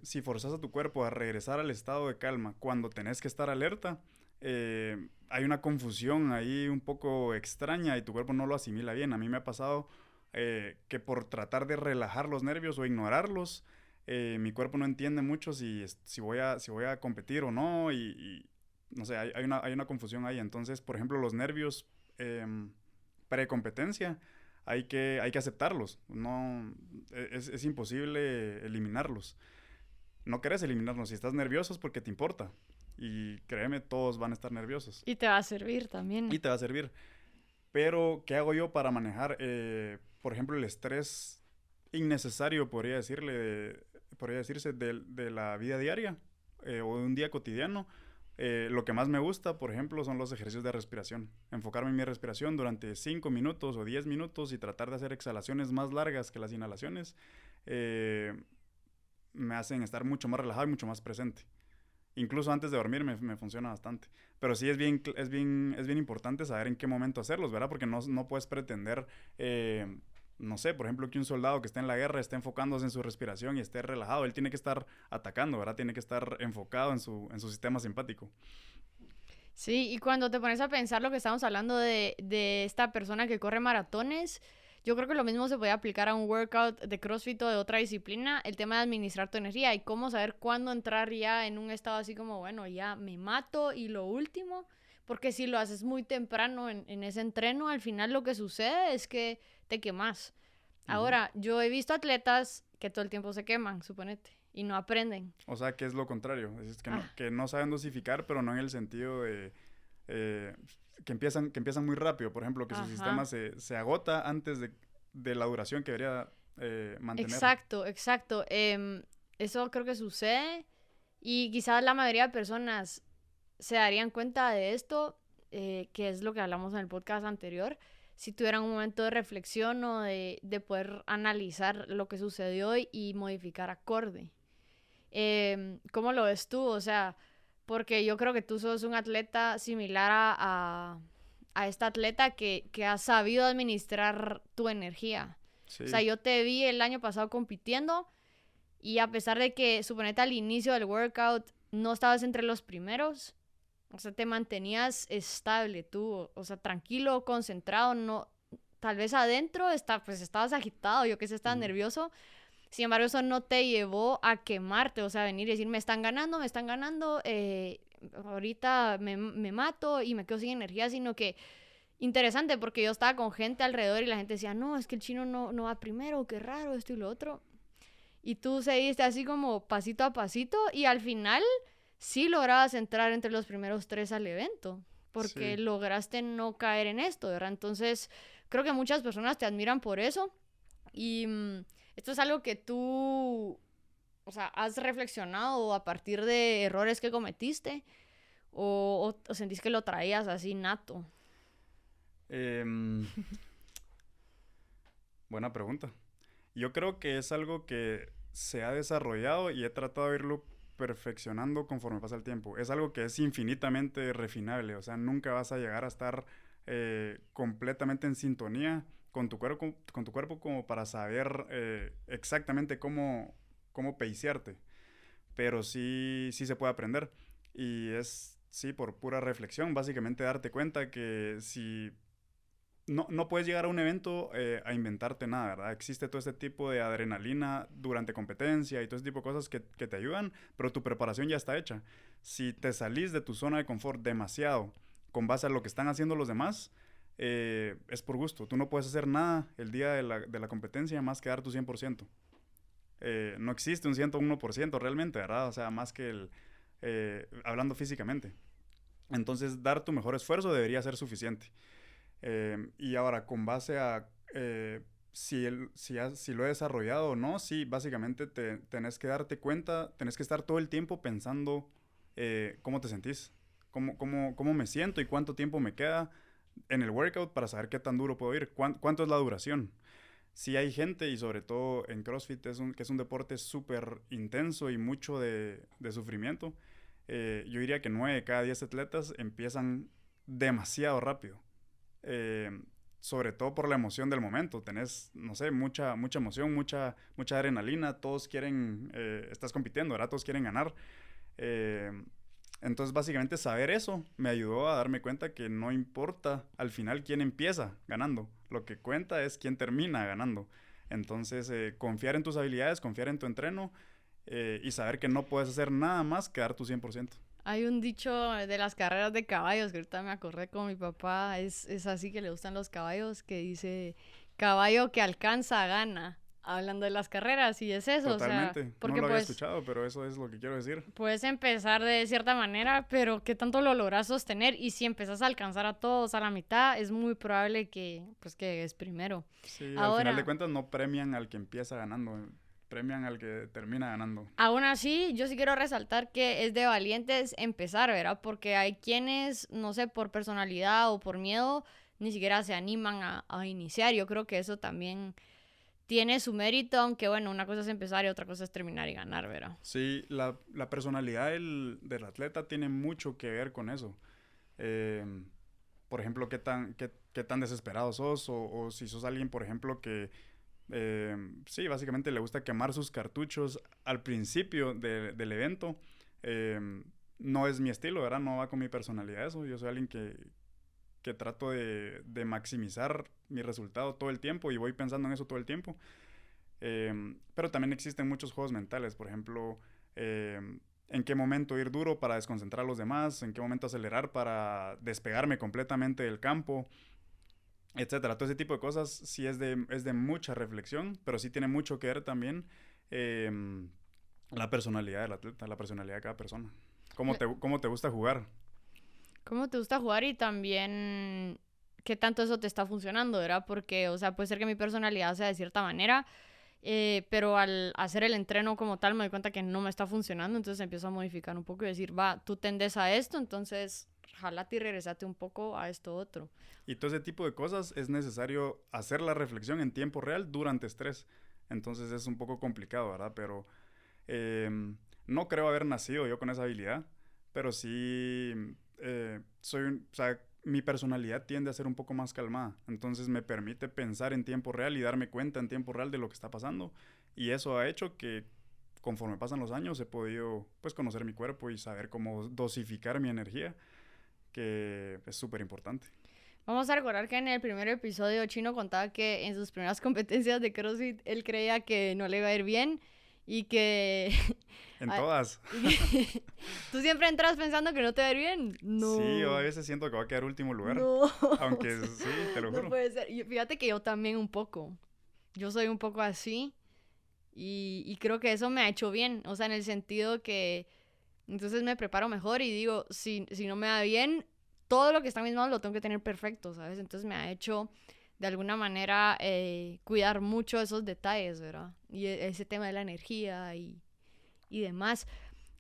si forzas a tu cuerpo a regresar al estado de calma cuando tenés que estar alerta, hay una confusión ahí un poco extraña y tu cuerpo no lo asimila bien. A mí me ha pasado que por tratar de relajar los nervios o ignorarlos, mi cuerpo no entiende mucho si voy a competir o no y no sé, hay una confusión ahí. Entonces, por ejemplo, los nervios pre-competencia, hay que aceptarlos. No, es imposible eliminarlos. No querés eliminarlos. Si estás nervioso es porque te importa. Y créeme, todos van a estar nerviosos. Y te va a servir también. Y te va a servir. Pero, ¿qué hago yo para manejar, por ejemplo, el estrés innecesario, podría decirse, de la vida diaria o de un día cotidiano? Lo que más me gusta, por ejemplo, son los ejercicios de respiración. Enfocarme en mi respiración durante 5 minutos o 10 minutos y tratar de hacer exhalaciones más largas que las inhalaciones, eh, me hacen estar mucho más relajado y mucho más presente. Incluso antes de dormir me funciona bastante. Pero sí es bien importante saber en qué momento hacerlos, ¿verdad? Porque no puedes pretender, no sé, por ejemplo, que un soldado que esté en la guerra esté enfocándose en su respiración y esté relajado. Él tiene que estar atacando, ¿verdad? Tiene que estar enfocado en su sistema simpático. Sí, y cuando te pones a pensar lo que estamos hablando de esta persona que corre maratones, yo creo que lo mismo se puede aplicar a un workout de CrossFit o de otra disciplina, el tema de administrar tu energía y cómo saber cuándo entrar ya en un estado así como, bueno, ya me mato y lo último, porque si lo haces muy temprano en ese entreno, al final lo que sucede es que te quemas. Ujú. Ahora, yo he visto atletas que todo el tiempo se queman, suponete, y no aprenden. O sea, que es lo contrario. Es Ah, que no saben dosificar, pero no en el sentido de eh, que empiezan muy rápido. Por ejemplo, que su sistema ajá. se agota antes de la duración que debería mantener. Exacto, exacto. Eso creo que sucede y quizás la mayoría de personas se darían cuenta de esto, que es lo que hablamos en el podcast anterior, si tuvieran un momento de reflexión o de poder analizar lo que sucedió y modificar acorde. ¿Cómo lo ves tú? O sea, porque yo creo que tú sos un atleta similar a esta atleta que ha sabido administrar tu energía. O sea, Sí. yo te vi el año pasado compitiendo y a pesar de que, suponete, al inicio del workout no estabas entre los primeros, o sea, te mantenías estable tú, o sea, tranquilo, concentrado, no, tal vez adentro pues estabas agitado, yo que sé, estabas Ujú. nervioso. Sin embargo, eso no te llevó a quemarte, o sea, venir y decir, me están ganando, ahorita me mato y me quedo sin energía, sino que interesante porque yo estaba con gente alrededor y la gente decía, no, es que el chino no va primero, qué raro, esto y lo otro. Y tú seguiste así como pasito a pasito y al final sí lograbas entrar entre los primeros 3 al evento, porque Sí. lograste no caer en esto, ¿verdad? Entonces, creo que muchas personas te admiran por eso y esto es algo que tú, o sea, has reflexionado a partir de errores que cometiste o sentís que lo traías así nato. Em, Buena pregunta. Yo creo que es algo que se ha desarrollado y he tratado de irlo perfeccionando conforme pasa el tiempo. Es algo que es infinitamente refinable, o sea, nunca vas a llegar a estar completamente en sintonía con tu cuerpo como para saber exactamente cómo pacearte. Pero sí se puede aprender. Y es, sí, por pura reflexión, básicamente darte cuenta que si no puedes llegar a un evento a inventarte nada, ¿verdad? Existe todo este tipo de adrenalina durante competencia y todo ese tipo de cosas que te ayudan, pero tu preparación ya está hecha. Si te salís de tu zona de confort demasiado con base a lo que están haciendo los demás, es por gusto. Tú no puedes hacer nada el día de la competencia más que dar tu 100%. No existe un 101% realmente, ¿verdad? O sea, más que hablando físicamente. Entonces, dar tu mejor esfuerzo debería ser suficiente. Y ahora, con base a si lo he desarrollado o no, sí, básicamente tenés que darte cuenta, tenés que estar todo el tiempo pensando cómo te sentís, cómo me siento y cuánto tiempo me queda en el workout para saber qué tan duro puedo ir, cuánto es la duración. Si hay gente, y sobre todo en CrossFit, que es un deporte súper intenso y mucho de sufrimiento, yo diría que 9 de cada 10 atletas empiezan demasiado rápido. Eh, sobre todo por la emoción del momento. Tenés, no sé, mucha emoción, mucha adrenalina, todos quieren, estás compitiendo, ¿verdad? Todos quieren ganar. Eh, entonces, básicamente, saber eso me ayudó a darme cuenta que no importa al final quién empieza ganando. Lo que cuenta es quién termina ganando. Entonces, confiar en tus habilidades, confiar en tu entreno y saber que no puedes hacer nada más que dar tu 100%. Hay un dicho de las carreras de caballos, que ahorita me acordé con mi papá, es así que le gustan los caballos, que dice, caballo que alcanza gana, hablando de las carreras, y es eso, Totalmente. o sea, porque No lo había pues escuchado, pero eso es lo que quiero decir. puedes empezar de cierta manera, pero ¿qué tanto lo logras sostener? Y si empezás a alcanzar a todos a la mitad, es muy probable que, pues, que es primero. Sí, al final de Ahora, cuentas no premian al que empieza ganando, premian al que termina ganando. aún así, yo sí quiero resaltar que es de valientes empezar, ¿verdad? Porque hay quienes, no sé, por personalidad o por miedo, ni siquiera se animan a iniciar. Yo creo que eso también tiene su mérito, aunque bueno, una cosa es empezar y otra cosa es terminar y ganar, ¿verdad? Sí, la personalidad del atleta tiene mucho que ver con eso. Eh, por ejemplo, qué tan desesperado sos o si sos alguien, por ejemplo, que sí, básicamente le gusta quemar sus cartuchos al principio del evento. Eh, no es mi estilo, ¿verdad? No va con mi personalidad eso. Yo soy alguien que trato de maximizar mi resultado todo el tiempo y voy pensando en eso todo el tiempo. Pero también existen muchos juegos mentales, por ejemplo, en qué momento ir duro para desconcentrar a los demás, en qué momento acelerar para despegarme completamente del campo, etcétera. Todo ese tipo de cosas sí es de mucha reflexión, pero sí tiene mucho que ver también eh, la personalidad del atleta, la personalidad de cada persona. ¿Cómo te gusta jugar? ¿Cómo te gusta jugar y también qué tanto eso te está funcionando, ¿verdad? Porque, o sea, puede ser que mi personalidad sea de cierta manera, pero al hacer el entreno como tal me doy cuenta que no me está funcionando, entonces empiezo a modificar un poco y decir, va, tú tendes a esto, entonces jalate y regresate un poco a esto otro. Y todo ese tipo de cosas es necesario hacer la reflexión en tiempo real durante estrés. Entonces es un poco complicado, ¿verdad? Pero eh, no creo haber nacido yo con esa habilidad, pero sí o sea, mi personalidad tiende a ser un poco más calmada. Entonces me permite pensar en tiempo real y darme cuenta en tiempo real de lo que está pasando. Y eso ha hecho que conforme pasan los años he podido pues conocer mi cuerpo y saber cómo dosificar mi energía, que es súper importante. Vamos a recordar que en el primer episodio Chino contaba que en sus primeras competencias de CrossFit él creía que no le iba a ir bien y que... En todas. ¿Tú siempre entras pensando que no te va a ir bien? No. Sí, yo a veces siento que va a quedar último lugar. No. Aunque sí, te lo juro. No puede ser. Y fíjate que yo también un poco. Yo soy un poco así y creo que eso me ha hecho bien. O sea, en el sentido que entonces me preparo mejor y digo, si no me va bien, todo lo que está en mis manos lo tengo que tener perfecto, ¿sabes? Entonces me ha hecho de alguna manera cuidar mucho esos detalles, ¿verdad? Y ese tema de la energía y demás.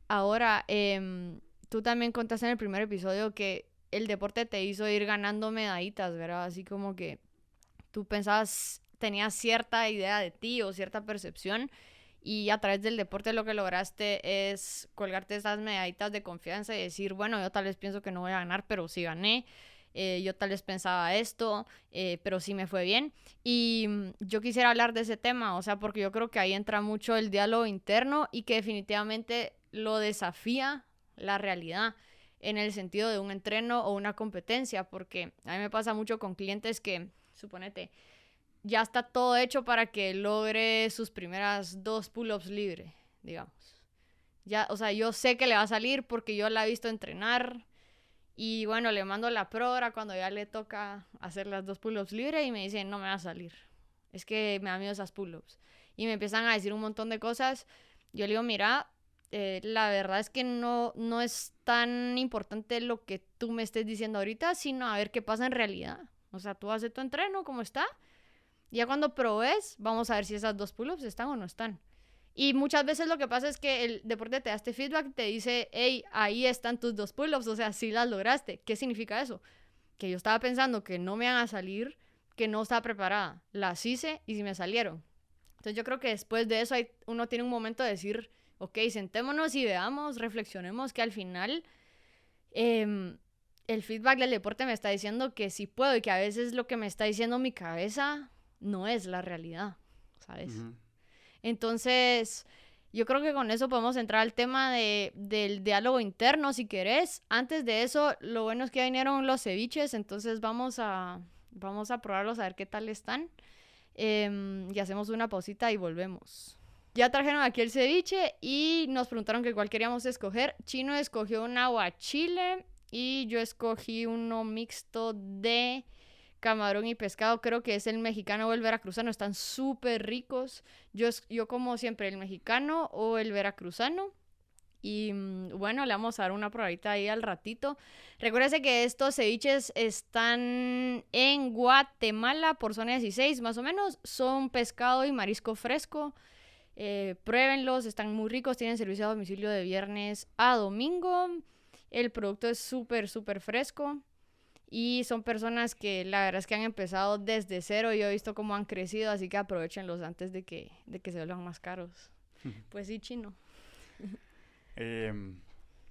Ahora, tú también contaste en el primer episodio que el deporte te hizo ir ganando medallitas, ¿verdad? Así como que tú pensabas, tenías cierta idea de ti o cierta percepción y a través del deporte lo que lograste es colgarte esas medallitas de confianza y decir, bueno, yo tal vez pienso que no voy a ganar, pero sí gané. Yo tal vez pensaba esto, pero sí me fue bien. Y yo quisiera hablar de ese tema, o sea, porque yo creo que ahí entra mucho el diálogo interno y que definitivamente lo desafía la realidad en el sentido de un entreno o una competencia, porque a mí me pasa mucho con clientes que, suponete, ya está todo hecho para que logre sus primeras 2 pull-ups libre, digamos. Ya, o sea, yo sé que le va a salir porque yo la he visto entrenar y bueno, le mando la progra cuando ya le toca hacer las 2 pull-ups libre y me dicen, no me va a salir. Es que me da miedo esas pull-ups. Y me empiezan a decir un montón de cosas. Yo le digo, mira, la verdad es que no es tan importante lo que tú me estés diciendo ahorita, sino a ver qué pasa en realidad. O sea, tú haces tu entreno, ¿cómo está? Y ya cuando probes, vamos a ver si esas 2 pull-ups están o no están. Y muchas veces lo que pasa es que el deporte te da este feedback y te dice, hey, ahí están tus 2 pull-ups, o sea, sí las lograste. ¿Qué significa eso? Que yo estaba pensando que no me iban a salir, que no estaba preparada. Las hice y sí me salieron. Entonces yo creo que después de eso uno tiene un momento de decir, ok, sentémonos y veamos, reflexionemos que al final el feedback del deporte me está diciendo que sí puedo y que a veces lo que me está diciendo mi cabeza no es la realidad, ¿sabes? Ujú. Entonces, yo creo que con eso podemos entrar al tema del diálogo interno, si querés. Antes de eso, lo bueno es que ya vinieron los ceviches, entonces vamos a probarlos a ver qué tal están. Y hacemos una pausita y volvemos. Ya trajeron aquí el ceviche y nos preguntaron que cuál queríamos escoger. Chino escogió un aguachile y yo escogí uno mixto de camarón y pescado. Creo que es el mexicano o el veracruzano. Están súper ricos. Yo como siempre el mexicano o el veracruzano. Y bueno, le vamos a dar una probadita ahí al ratito. Recuérdense que estos ceviches están en Guatemala por zona 16 más o menos. Son pescado y marisco fresco. Pruébenlos, están muy ricos. Tienen servicio a domicilio de viernes a domingo. El producto es súper, súper fresco. Y son personas que la verdad es que han empezado desde cero. Y yo he visto cómo han crecido, así que aprovechenlos antes de que se vuelvan más caros. Pues sí, Chino. ¿Qué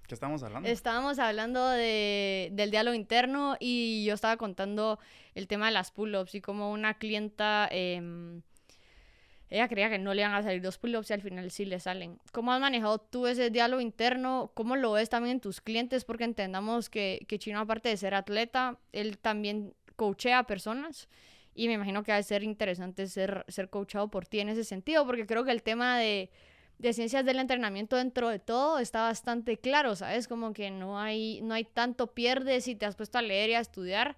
estamos hablando? Estábamos hablando del diálogo interno y yo estaba contando el tema de las pull-ups y como una clienta, ella creía que no le iban a salir 2 pull-ups y al final sí le salen. ¿Cómo has manejado tú ese diálogo interno? ¿Cómo lo ves también en tus clientes? Porque entendamos que Chino, aparte de ser atleta, él también coachea a personas. Y me imagino que va a ser interesante ser coachado por ti en ese sentido, porque creo que el tema de ciencias del entrenamiento dentro de todo está bastante claro, ¿sabes? Como que no hay tanto pierde si te has puesto a leer y a estudiar,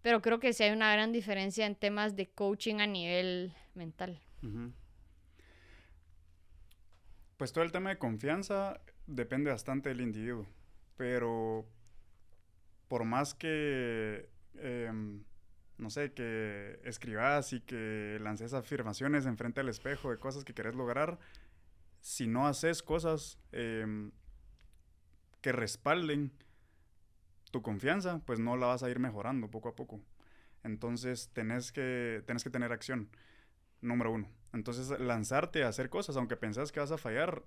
pero creo que sí hay una gran diferencia en temas de coaching a nivel mental. Uh-huh. Pues todo el tema de confianza depende bastante del individuo, pero por más que, no sé, que escribas y que lances afirmaciones enfrente al espejo de cosas que querés lograr, si no haces cosas que respalden tu confianza, pues no la vas a ir mejorando poco a poco. Entonces tenés que tener acción, número 1. Entonces lanzarte a hacer cosas, aunque pensás que vas a fallar,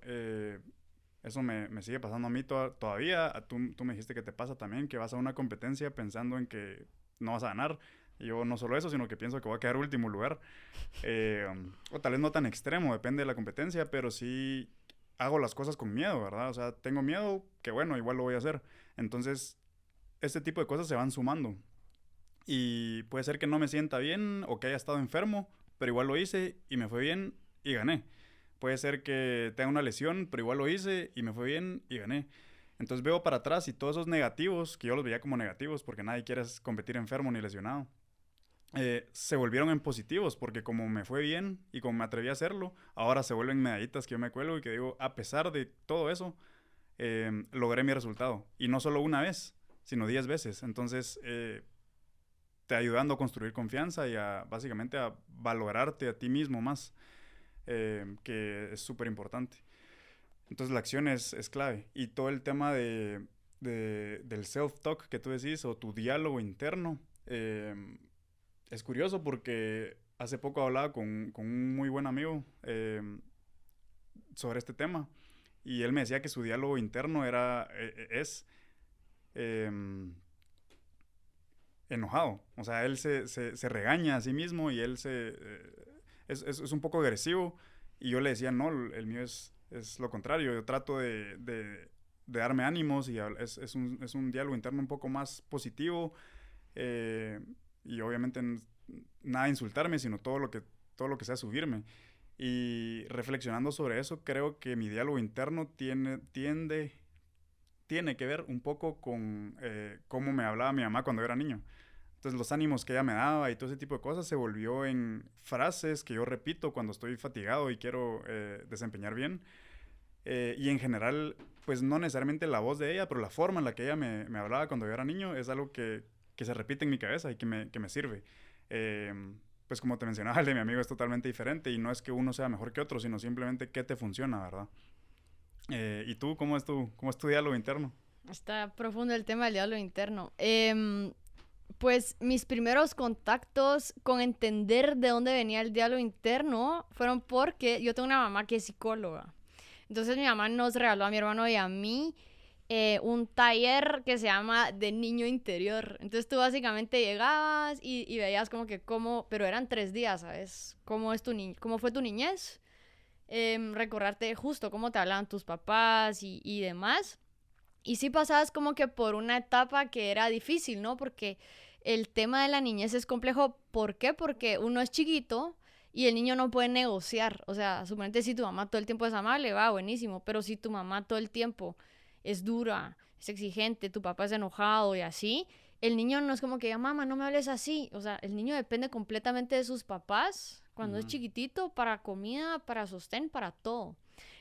eso me sigue pasando a mí todavía. Tú me dijiste que te pasa también, que vas a una competencia pensando en que no vas a ganar. Y yo no solo eso, sino que pienso que voy a quedar último lugar. O tal vez no tan extremo, depende de la competencia, pero sí hago las cosas con miedo, ¿verdad? O sea, tengo miedo, que bueno, igual lo voy a hacer. Entonces, este tipo de cosas se van sumando. Y puede ser que no me sienta bien o que haya estado enfermo, pero igual lo hice y me fue bien y gané. Puede ser que tenga una lesión, pero igual lo hice y me fue bien y gané. Entonces veo para atrás y todos esos negativos, que yo los veía como negativos porque nadie quiere competir enfermo ni lesionado, se volvieron en positivos porque como me fue bien y como me atreví a hacerlo, ahora se vuelven medallitas que yo me cuelgo y que digo, a pesar de todo eso, logré mi resultado. Y no solo una vez, sino 10 veces. Entonces, te ayudando a construir confianza y básicamente a valorarte a ti mismo más, que es súper importante. Entonces la acción es clave. Y todo el tema del self-talk que tú decís, o tu diálogo interno, es curioso porque hace poco hablaba con un muy buen amigo sobre este tema. Y él me decía que su diálogo interno es enojado. O sea, él se regaña a sí mismo y él es un poco agresivo. Y yo le decía, no, el mío es lo contrario. Yo trato de darme ánimos y es un diálogo interno un poco más positivo. Y obviamente nada insultarme, sino todo lo que sea subirme. Y reflexionando sobre eso, creo que mi diálogo interno tiene que ver un poco con cómo me hablaba mi mamá cuando era niño. Entonces los ánimos que ella me daba y todo ese tipo de cosas se volvió en frases que yo repito cuando estoy fatigado y quiero desempeñar bien. Y en general, pues no necesariamente la voz de ella, pero la forma en la que ella me hablaba cuando yo era niño es algo que se repite en mi cabeza y que me sirve. Pues como te mencionaba, el de mi amigo es totalmente diferente y no es que uno sea mejor que otro, sino simplemente qué te funciona, ¿verdad? ¿Y tú, cómo es tu diálogo interno? Está profundo el tema del diálogo interno. Pues mis primeros contactos con entender de dónde venía el diálogo interno fueron porque yo tengo una mamá que es psicóloga. Entonces mi mamá nos regaló a mi hermano y a mí un taller que se llama de niño interior. Entonces tú básicamente llegabas y veías como que pero eran 3 días, ¿sabes? Cómo fue tu niñez, recordarte justo cómo te hablaban tus papás y demás. Y sí pasabas como que por una etapa que era difícil, ¿no? Porque el tema de la niñez es complejo. ¿Por qué? Porque uno es chiquito y el niño no puede negociar. O sea, suponete si tu mamá todo el tiempo es amable, va, buenísimo. Pero si tu mamá todo el tiempo es dura, es exigente, tu papá es enojado y así, el niño no es como que, mamá, no me hables así. O sea, el niño depende completamente de sus papás cuando es chiquitito para comida, para sostén, para todo.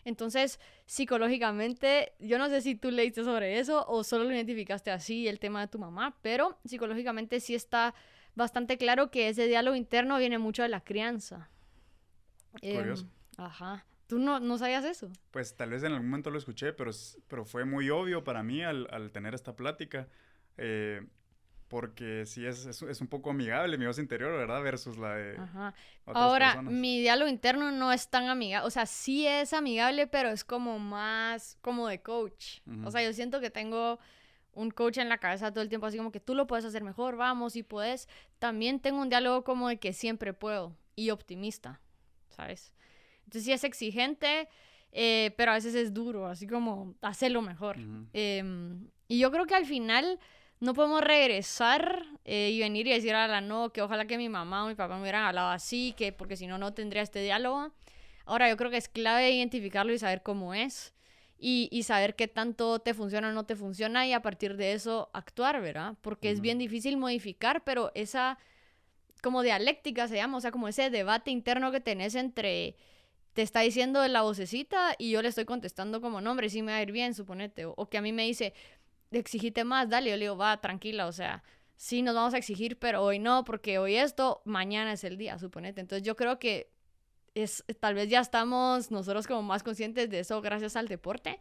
Entonces, psicológicamente, yo no sé si tú leíste sobre eso o solo lo identificaste así, el tema de tu mamá, pero psicológicamente sí está bastante claro que ese diálogo interno viene mucho de la crianza. Curioso. Ajá. ¿Tú no sabías eso? Pues tal vez en algún momento lo escuché, pero fue muy obvio para mí al tener esta plática. eh, Porque sí es un poco amigable mi voz interior, ¿verdad? Versus la de Ajá. otras Ahora, personas. mi diálogo interno no es tan amigable, o sea, sí es amigable, pero es como más como de coach. O sea, yo siento que tengo un coach en la cabeza todo el tiempo, así como que tú lo puedes hacer mejor, vamos, y puedes. También tengo un diálogo como de que siempre puedo y optimista, ¿sabes? Entonces sí es exigente, pero a veces es duro, así como hacerlo mejor. Y yo creo que al final no podemos regresar y venir y decir a la no, que ojalá que mi mamá o mi papá me hubieran hablado así, que porque si no, no tendría este diálogo. Ahora yo creo que es clave identificarlo y saber cómo es. Y saber qué tanto te funciona o no te funciona y a partir de eso actuar, ¿verdad? Porque es bien difícil modificar, pero esa como dialéctica se llama, o sea, como ese debate interno que tenés entre te está diciendo la vocecita y yo le estoy contestando como, no, hombre, sí me va a ir bien, suponete. O que a mí me dice, exigite más, dale. Yo le digo, va, tranquila, o sea, sí nos vamos a exigir, pero hoy no, porque hoy esto, mañana es el día, suponete. Entonces yo creo que tal vez ya estamos nosotros como más conscientes de eso gracias al deporte.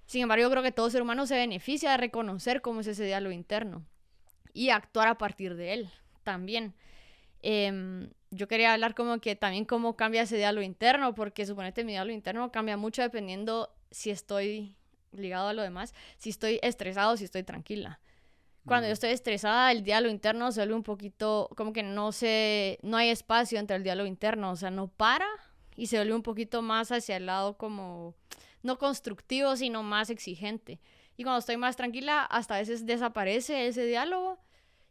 Sin embargo, yo creo que todo ser humano se beneficia de reconocer cómo es ese diálogo interno y actuar a partir de él también. Yo quería hablar como que también cómo cambia ese diálogo interno, porque suponete mi diálogo interno cambia mucho dependiendo si estoy ligado a lo demás, si estoy estresado o si estoy tranquila. Cuando yo estoy estresada, el diálogo interno se vuelve un poquito, como que no hay espacio entre el diálogo interno, o sea, no para y se vuelve un poquito más hacia el lado como, no constructivo, sino más exigente. Y cuando estoy más tranquila, hasta a veces desaparece ese diálogo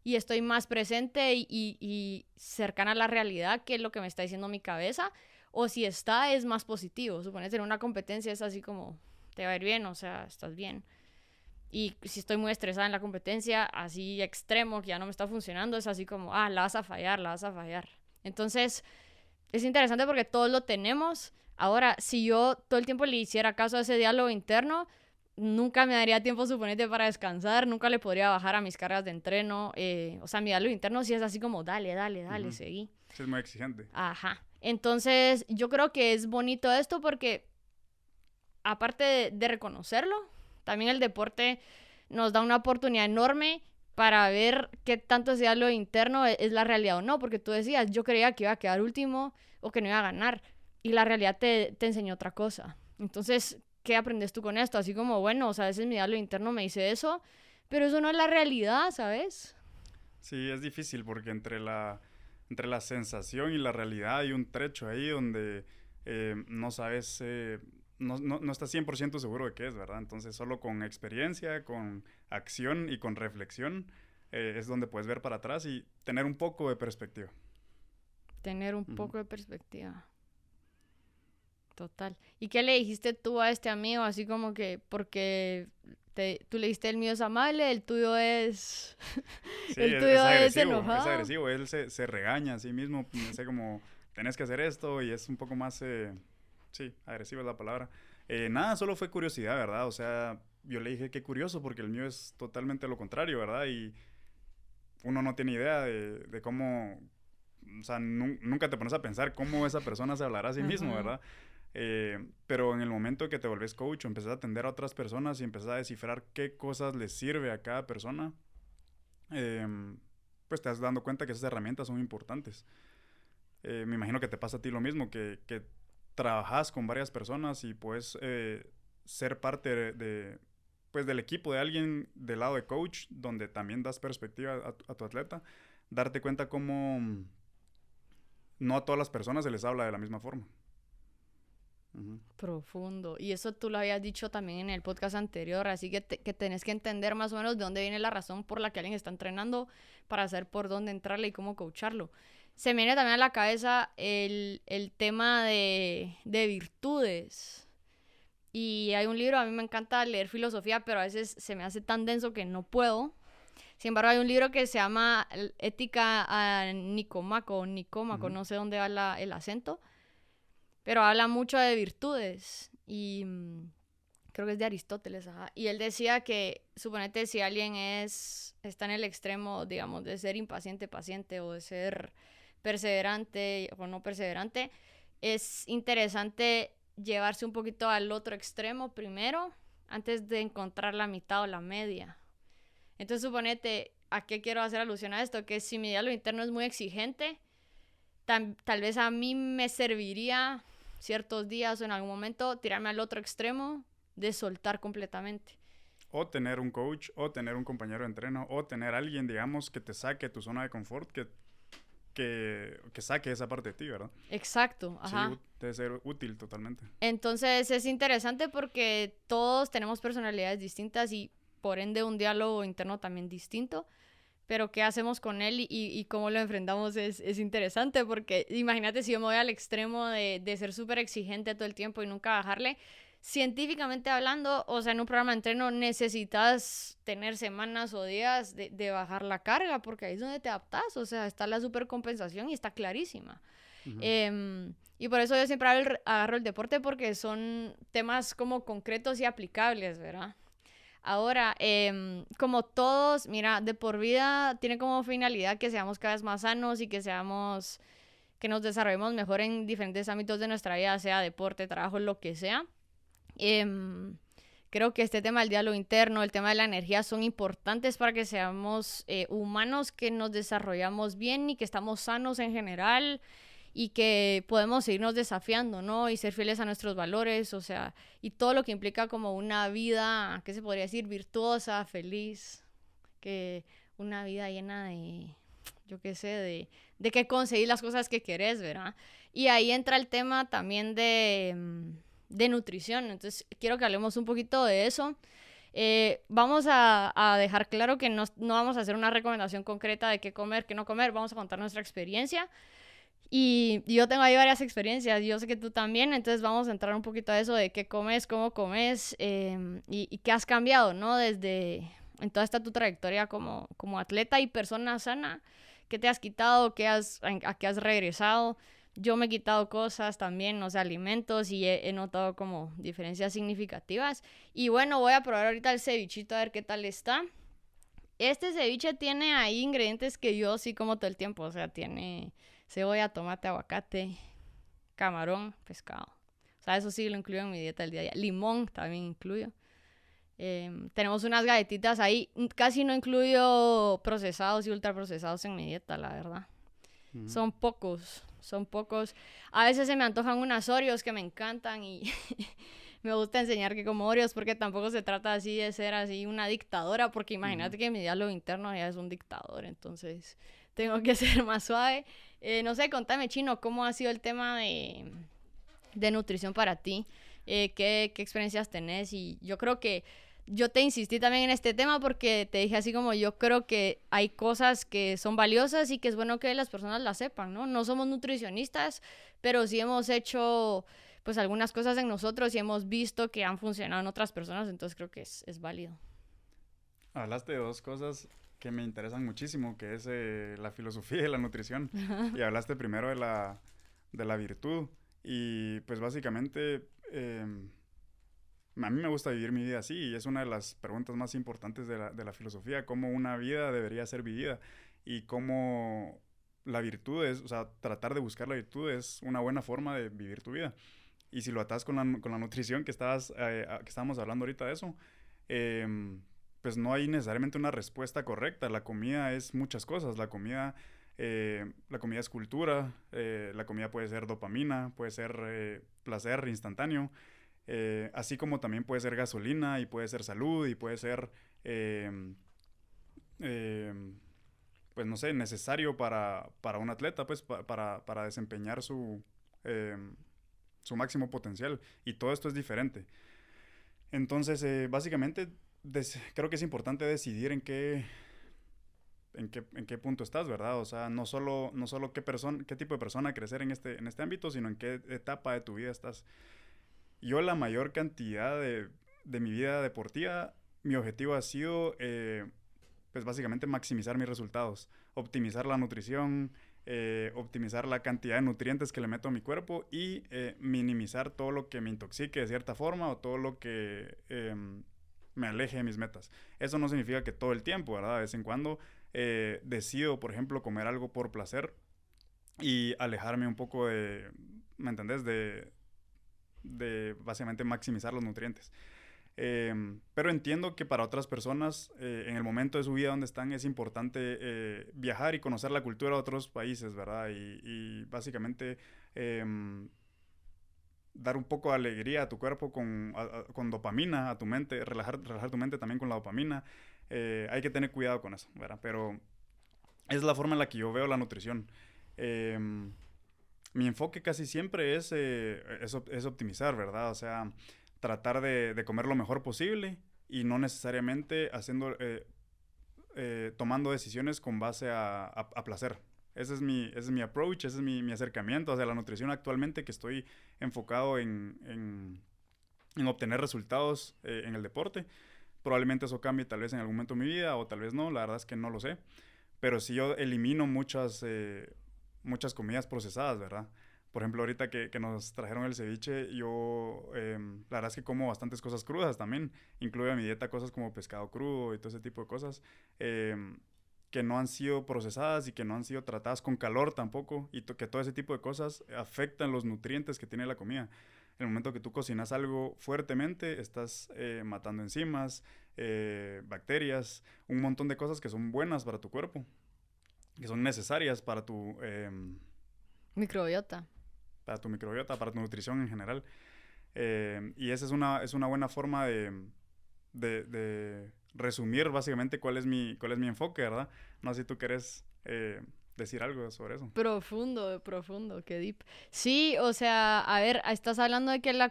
y estoy más presente y cercana a la realidad que es lo que me está diciendo mi cabeza. O si está, es más positivo. Suponete en una competencia es así como, te va a ir bien, o sea, estás bien. Y si estoy muy estresada en la competencia, así extremo, que ya no me está funcionando, es así como, la vas a fallar, la vas a fallar. Entonces, es interesante porque todos lo tenemos. Ahora, si yo todo el tiempo le hiciera caso a ese diálogo interno, nunca me daría tiempo, suponete, para descansar, nunca le podría bajar a mis cargas de entreno. O sea, mi diálogo interno sí es así como, dale, dale, dale, seguí. Sí, es muy exigente. Ajá. Entonces, yo creo que es bonito esto porque, aparte de reconocerlo, también el deporte nos da una oportunidad enorme para ver qué tanto ese diálogo interno es la realidad o no, porque tú decías, yo creía que iba a quedar último o que no iba a ganar, y la realidad te enseñó otra cosa. Entonces, ¿qué aprendes tú con esto? Así como, bueno, o sea, a veces mi diálogo interno me dice eso, pero eso no es la realidad, ¿sabes? Sí, es difícil porque entre la sensación y la realidad hay un trecho ahí donde no sabes, no estás 100% seguro de qué es, ¿verdad? Entonces solo con experiencia, con acción y con reflexión es donde puedes ver para atrás y tener un poco de perspectiva. Tener un poco de perspectiva. Total. ¿Y qué le dijiste tú a este amigo? Así como que, porque tú le dijiste el mío es amable, el tuyo es... Sí, el tuyo es es enojado. agresivo, él se regaña a sí mismo, dice como, tenés que hacer esto y es un poco más, sí, agresivo es la palabra. Nada, solo fue curiosidad, ¿verdad? O sea, yo le dije qué curioso porque el mío es totalmente lo contrario, ¿verdad? Y uno no tiene idea de cómo, o sea, nunca te pones a pensar cómo esa persona se hablará a sí mismo, ¿verdad? Pero en el momento que te volvés coach o empezás a atender a otras personas y empezás a descifrar qué cosas les sirve a cada persona, pues te vas dando cuenta que esas herramientas son importantes. Me imagino que te pasa a ti lo mismo, que trabajas con varias personas y puedes ser parte pues del equipo, de alguien del lado de coach, donde también das perspectiva a tu atleta, darte cuenta cómo no a todas las personas se les habla de la misma forma. Profundo. Y eso tú lo habías dicho también en el podcast anterior, así que tenés que entender más o menos de dónde viene la razón por la que alguien está entrenando para saber por dónde entrarle y cómo coacharlo. Se me viene también a la cabeza el tema de virtudes. Y hay un libro, a mí me encanta leer filosofía, pero a veces se me hace tan denso que no puedo. Sin embargo, hay un libro que se llama Ética a Nicómaco, no sé dónde va el acento, pero habla mucho de virtudes y creo que es de Aristóteles, ajá. Y él decía que, suponete, si alguien está en el extremo, digamos, de ser impaciente, paciente, o de ser perseverante o no perseverante, es interesante llevarse un poquito al otro extremo primero, antes de encontrar la mitad o la media. Entonces, suponete, ¿a qué quiero hacer alusión a esto? Que si mi diálogo interno es muy exigente, tal vez a mí me serviría ciertos días o en algún momento tirarme al otro extremo de soltar completamente. O tener un coach, o tener un compañero de entreno, o tener alguien, digamos, que te saque de tu zona de confort, que saque esa parte de ti, ¿verdad? Exacto, ajá. Sí, debe ser útil totalmente. Entonces es interesante porque todos tenemos personalidades distintas y por ende un diálogo interno también distinto, pero qué hacemos con él y cómo lo enfrentamos es interesante, porque imagínate si yo me voy al extremo de ser súper exigente todo el tiempo y nunca bajarle. Científicamente hablando, o sea, en un programa de entreno necesitas tener semanas o días de bajar la carga, porque ahí es donde te adaptas, o sea, está la supercompensación y está clarísima. Y por eso yo siempre agarro el deporte, porque son temas como concretos y aplicables, ¿verdad? Ahora, como todos, mira, de por vida tiene como finalidad que seamos cada vez más sanos y que nos desarrollemos mejor en diferentes ámbitos de nuestra vida, sea deporte, trabajo, lo que sea. Creo que este tema del diálogo interno, el tema de la energía son importantes para que seamos humanos, que nos desarrollamos bien y que estamos sanos en general y que podemos seguirnos desafiando, ¿no? Y ser fieles a nuestros valores, o sea, y todo lo que implica como una vida, ¿qué se podría decir? Virtuosa, feliz, que una vida llena de, yo qué sé, de que conseguir las cosas que querés, ¿verdad? Y ahí entra el tema también de nutrición, entonces quiero que hablemos un poquito de eso. Vamos a dejar claro que no vamos a hacer una recomendación concreta de qué comer, qué no comer, vamos a contar nuestra experiencia. Y yo tengo ahí varias experiencias, yo sé que tú también, entonces vamos a entrar un poquito a eso de qué comes, cómo comes y qué has cambiado, ¿no? Desde en toda esta tu trayectoria como atleta y persona sana, qué te has quitado, a qué has regresado. Yo me he quitado cosas también, o sea, alimentos, y he notado como diferencias significativas. Y bueno, voy a probar ahorita el cevichito a ver qué tal está. Este ceviche tiene ahí ingredientes que yo sí como todo el tiempo, o sea, tiene cebolla, tomate, aguacate, camarón, pescado. O sea, eso sí lo incluyo en mi dieta del día a día. Limón también incluyo. Tenemos unas galletitas ahí. Casi no incluyo procesados y ultraprocesados en mi dieta, la verdad. Son pocos. A veces se me antojan unas Oreos que me encantan y me gusta enseñar que como Oreos, porque tampoco se trata así de ser así una dictadora, porque imagínate que mi diálogo interno ya es un dictador, entonces tengo que ser más suave. No sé, contame, Chino, ¿cómo ha sido el tema de nutrición para ti? ¿Qué experiencias tenés? Y yo creo que yo te insistí también en este tema porque te dije así como yo creo que hay cosas que son valiosas y que es bueno que las personas las sepan, ¿no? No somos nutricionistas, pero sí hemos hecho pues algunas cosas en nosotros y hemos visto que han funcionado en otras personas, entonces creo que es válido. Hablaste de dos cosas que me interesan muchísimo, que es la filosofía y la nutrición. Y hablaste primero de la virtud. Y pues básicamente a mí me gusta vivir mi vida así, y es una de las preguntas más importantes de la filosofía, cómo una vida debería ser vivida y cómo la virtud es, o sea, tratar de buscar la virtud es una buena forma de vivir tu vida. Y si lo atas con la nutrición que estábamos hablando ahorita de eso, pues no hay necesariamente una respuesta correcta. La comida es muchas cosas. La comida es cultura, la comida puede ser dopamina, puede ser placer instantáneo. Así como también puede ser gasolina y puede ser salud y puede ser, eh, eh, pues no sé, necesario para un atleta, pues para desempeñar eh, su máximo potencial. Y todo esto es diferente. Entonces, básicamente, creo que es importante decidir en qué punto estás, ¿verdad? O sea, no solo qué tipo de persona crecer en este ámbito, sino en qué etapa de tu vida estás. Yo la mayor cantidad de mi vida deportiva, mi objetivo ha sido, pues básicamente maximizar mis resultados, optimizar la nutrición, optimizar la cantidad de nutrientes que le meto a mi cuerpo y minimizar todo lo que me intoxique de cierta forma o todo lo que me aleje de mis metas. Eso no significa que todo el tiempo, ¿verdad? De vez en cuando decido, por ejemplo, comer algo por placer y alejarme un poco ¿me entendés? De básicamente maximizar los nutrientes. Pero entiendo que para otras personas, en el momento de su vida donde están, es importante viajar y conocer la cultura de otros países, ¿verdad? Y básicamente dar un poco de alegría a tu cuerpo con dopamina, a tu mente, relajar tu mente también con la dopamina. Hay que tener cuidado con eso, ¿verdad? Pero es la forma en la que yo veo la nutrición. Mi enfoque casi siempre es optimizar, ¿verdad? O sea, tratar de comer lo mejor posible y no necesariamente tomando decisiones con base a placer. Ese es mi approach, ese es mi acercamiento hacia la nutrición actualmente, que estoy enfocado en obtener resultados en el deporte. Probablemente eso cambie tal vez en algún momento de mi vida o tal vez no, la verdad es que no lo sé. Pero sí yo elimino muchas comidas procesadas, ¿verdad? Por ejemplo, ahorita que nos trajeron el ceviche, la verdad es que como bastantes cosas crudas también. Incluye a mi dieta cosas como pescado crudo y todo ese tipo de cosas que no han sido procesadas y que no han sido tratadas con calor tampoco. Y que todo ese tipo de cosas afectan los nutrientes que tiene la comida. En el momento que tú cocinas algo fuertemente, estás matando enzimas, bacterias, un montón de cosas que son buenas para tu cuerpo, que son necesarias Microbiota. para tu microbiota, para tu nutrición en general. Y esa es una buena forma de resumir básicamente cuál es mi enfoque, ¿verdad? No sé si tú querés decir algo sobre eso. Profundo, profundo, qué deep. Sí, o sea, a ver, estás hablando de que la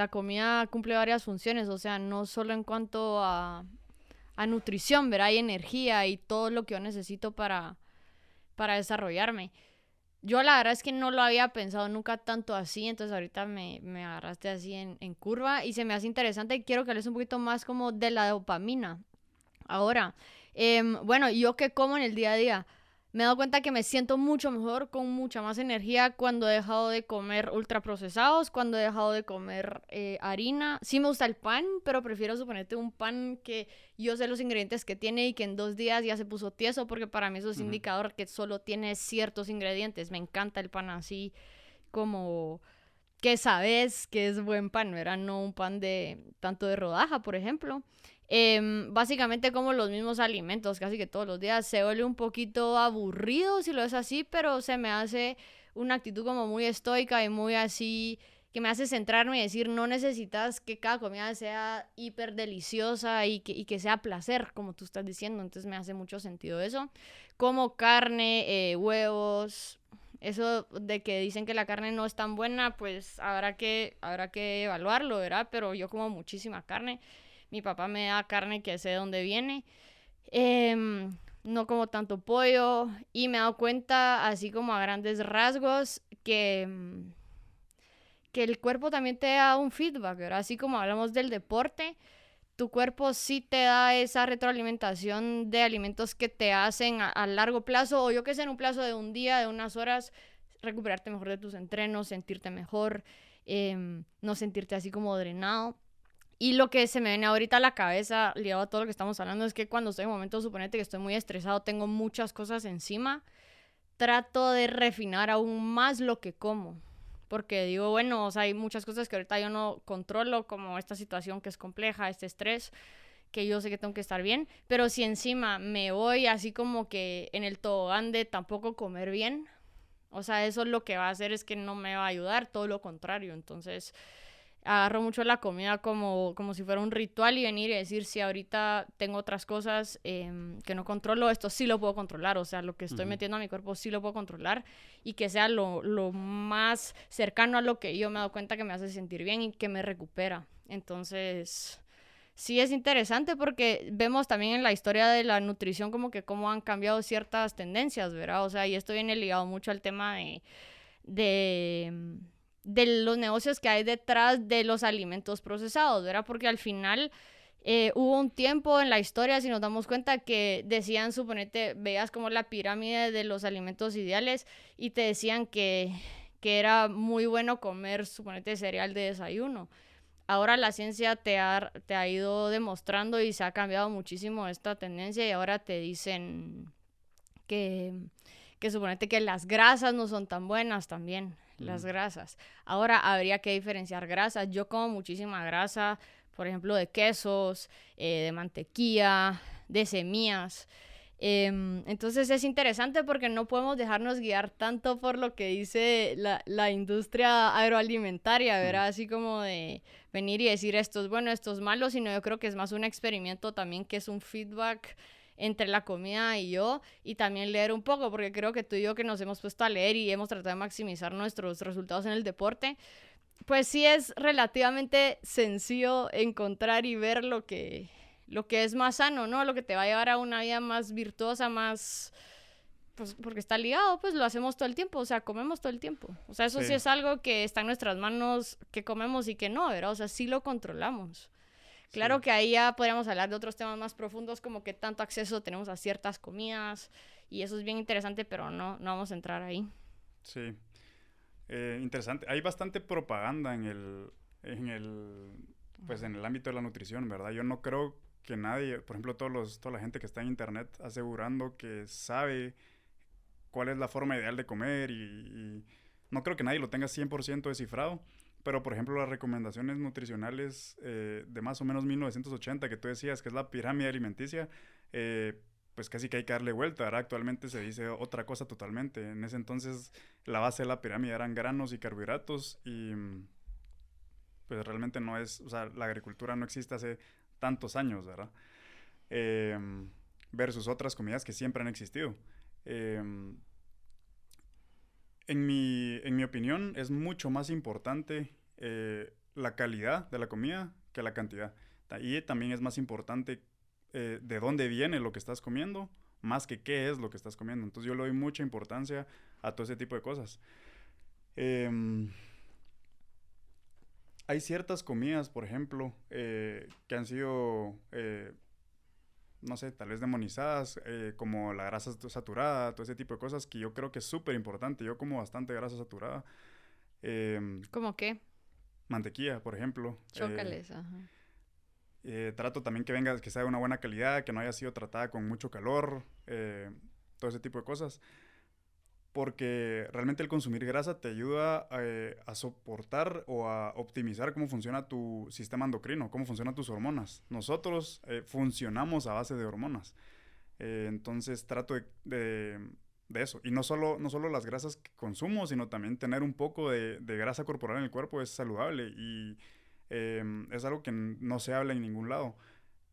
comida cumple varias funciones, o sea, no solo en cuanto a nutrición, ¿verdad? Hay energía y todo lo que yo necesito para desarrollarme. Yo la verdad es que no lo había pensado nunca tanto así, entonces ahorita me agarraste así en curva y se me hace interesante y quiero que hables un poquito más como de la dopamina. Ahora, bueno, yo que como en el día a día, me he dado cuenta que me siento mucho mejor, con mucha más energía cuando he dejado de comer ultraprocesados, cuando he dejado de comer harina. Sí me gusta el pan, pero prefiero suponerte un pan que yo sé los ingredientes que tiene y que en 2 días ya se puso tieso, porque para mí eso es indicador que solo tiene ciertos ingredientes. Me encanta el pan así como que sabes que es buen pan, ¿verdad? No un pan de tanto de rodaja, por ejemplo. Básicamente como los mismos alimentos casi que todos los días. Se vuelve un poquito aburrido si lo es así, pero se me hace una actitud como muy estoica y muy así, que me hace centrarme y decir, no necesitas que cada comida sea hiper deliciosa y que sea placer, como tú estás diciendo. Entonces me hace mucho sentido eso. Como carne, huevos. Eso de que dicen que la carne no es tan buena, pues habrá que evaluarlo, ¿verdad? Pero yo como muchísima carne. Mi papá me da carne que sé de dónde viene. No como tanto pollo. Y me he dado cuenta, así como a grandes rasgos, que el cuerpo también te da un feedback, ¿verdad? Así como hablamos del deporte, tu cuerpo sí te da esa retroalimentación de alimentos que te hacen a largo plazo, o yo que sé, en un plazo de un día, de unas horas, recuperarte mejor de tus entrenos, sentirte mejor, no sentirte así como drenado. Y lo que se me viene ahorita a la cabeza, ligado a todo lo que estamos hablando, es que cuando estoy en momentos, suponete que estoy muy estresado, tengo muchas cosas encima, trato de refinar aún más lo que como. Porque digo, bueno, o sea, hay muchas cosas que ahorita yo no controlo, como esta situación que es compleja, este estrés, que yo sé que tengo que estar bien. Pero si encima me voy así como que en el tobogán de tampoco comer bien, o sea, eso lo que va a hacer es que no me va a ayudar, todo lo contrario. Entonces, agarro mucho la comida como si fuera un ritual y venir y decir, si ahorita tengo otras cosas que no controlo, esto sí lo puedo controlar, o sea, lo que estoy metiendo a mi cuerpo sí lo puedo controlar y que sea lo más cercano a lo que yo me he dado cuenta que me hace sentir bien y que me recupera. Entonces, sí es interesante porque vemos también en la historia de la nutrición como que cómo han cambiado ciertas tendencias, ¿verdad? O sea, y esto viene ligado mucho al tema de de los negocios que hay detrás de los alimentos procesados, ¿verdad? Porque al final hubo un tiempo en la historia, si nos damos cuenta, que decían, suponete, veías como la pirámide de los alimentos ideales y te decían que era muy bueno comer, suponete, cereal de desayuno. Ahora la ciencia te ha ido demostrando y se ha cambiado muchísimo esta tendencia y ahora te dicen que, que suponete que las grasas no son tan buenas también, las grasas. Ahora habría que diferenciar grasas. Yo como muchísima grasa, por ejemplo, de quesos, de mantequilla, de semillas. Entonces es interesante porque no podemos dejarnos guiar tanto por lo que dice la industria agroalimentaria, ¿verdad? Así como de venir y decir esto es bueno, esto es malo, sino yo creo que es más un experimento también que es un feedback entre la comida y yo, y también leer un poco, porque creo que tú y yo que nos hemos puesto a leer y hemos tratado de maximizar nuestros resultados en el deporte, pues sí es relativamente sencillo encontrar y ver lo que es más sano, ¿no? Lo que te va a llevar a una vida más virtuosa, más... Pues porque está ligado, pues lo hacemos todo el tiempo, o sea, comemos todo el tiempo. O sea, eso sí Sí, es algo que está en nuestras manos, que comemos y que no, ¿verdad? O sea, sí lo controlamos. Claro sí, que ahí ya podríamos hablar de otros temas más profundos, como que tanto acceso tenemos a ciertas comidas, y eso es bien interesante, pero no vamos a entrar ahí. sí. Interesante. Hay bastante propaganda pues en el ámbito de la nutrición, ¿verdad? Yo no creo que nadie, por ejemplo, toda la gente que está en internet asegurando que sabe cuál es la forma ideal de comer y no creo que nadie lo tenga 100% descifrado. Pero, por ejemplo, las recomendaciones nutricionales de más o menos 1980 que tú decías, que es la pirámide alimenticia, pues casi que hay que darle vuelta, ¿verdad? Actualmente se dice otra cosa totalmente. En ese entonces la base de la pirámide eran granos y carbohidratos y pues realmente no es, o sea, la agricultura no existe hace tantos años, ¿verdad? Eh, Versus otras comidas que siempre han existido. Eh, en mi opinión, es mucho más importante la calidad de la comida que la cantidad. Y también es más importante de dónde viene lo que estás comiendo, más que qué es lo que estás comiendo. Entonces yo le doy mucha importancia a todo ese tipo de cosas. Em, Hay ciertas comidas, por ejemplo, que han sido, no sé, tal vez demonizadas, como la grasa saturada, todo ese tipo de cosas que yo creo que es súper importante. Yo como bastante grasa saturada. ¿Cómo qué? Mantequilla, por ejemplo. Chócales, ajá. Trato también que venga, que sea de una buena calidad, que no haya sido tratada con mucho calor, todo ese tipo de cosas. Porque realmente el consumir grasa te ayuda a soportar o a optimizar cómo funciona tu sistema endocrino, cómo funcionan tus hormonas. Nosotros funcionamos a base de hormonas. Entonces trato de eso. Y no solo las grasas que consumo, sino también tener un poco de grasa corporal en el cuerpo es saludable y es algo que no se habla en ningún lado.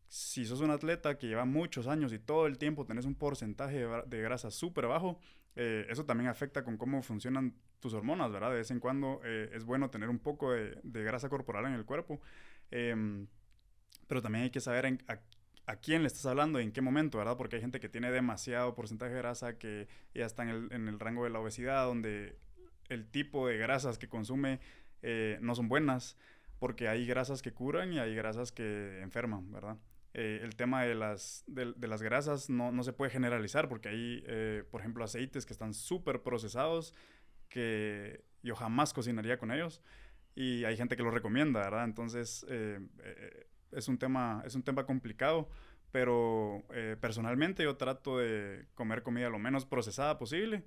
Si sos un atleta que lleva muchos años y todo el tiempo tenés un porcentaje de grasa súper bajo, eso también afecta con cómo funcionan tus hormonas, ¿verdad? De vez en cuando es bueno tener un poco de grasa corporal en el cuerpo, em, pero también hay que saber a quién le estás hablando y en qué momento, ¿verdad? Porque hay gente que tiene demasiado porcentaje de grasa que ya está en el rango de la obesidad, donde el tipo de grasas que consume no son buenas, porque hay grasas que curan y hay grasas que enferman, ¿verdad? El tema de las grasas no se puede generalizar porque hay, por ejemplo, aceites que están súper procesados que yo jamás cocinaría con ellos y hay gente que lo recomienda, ¿verdad? Entonces es un tema complicado, pero personalmente yo trato de comer comida lo menos procesada posible,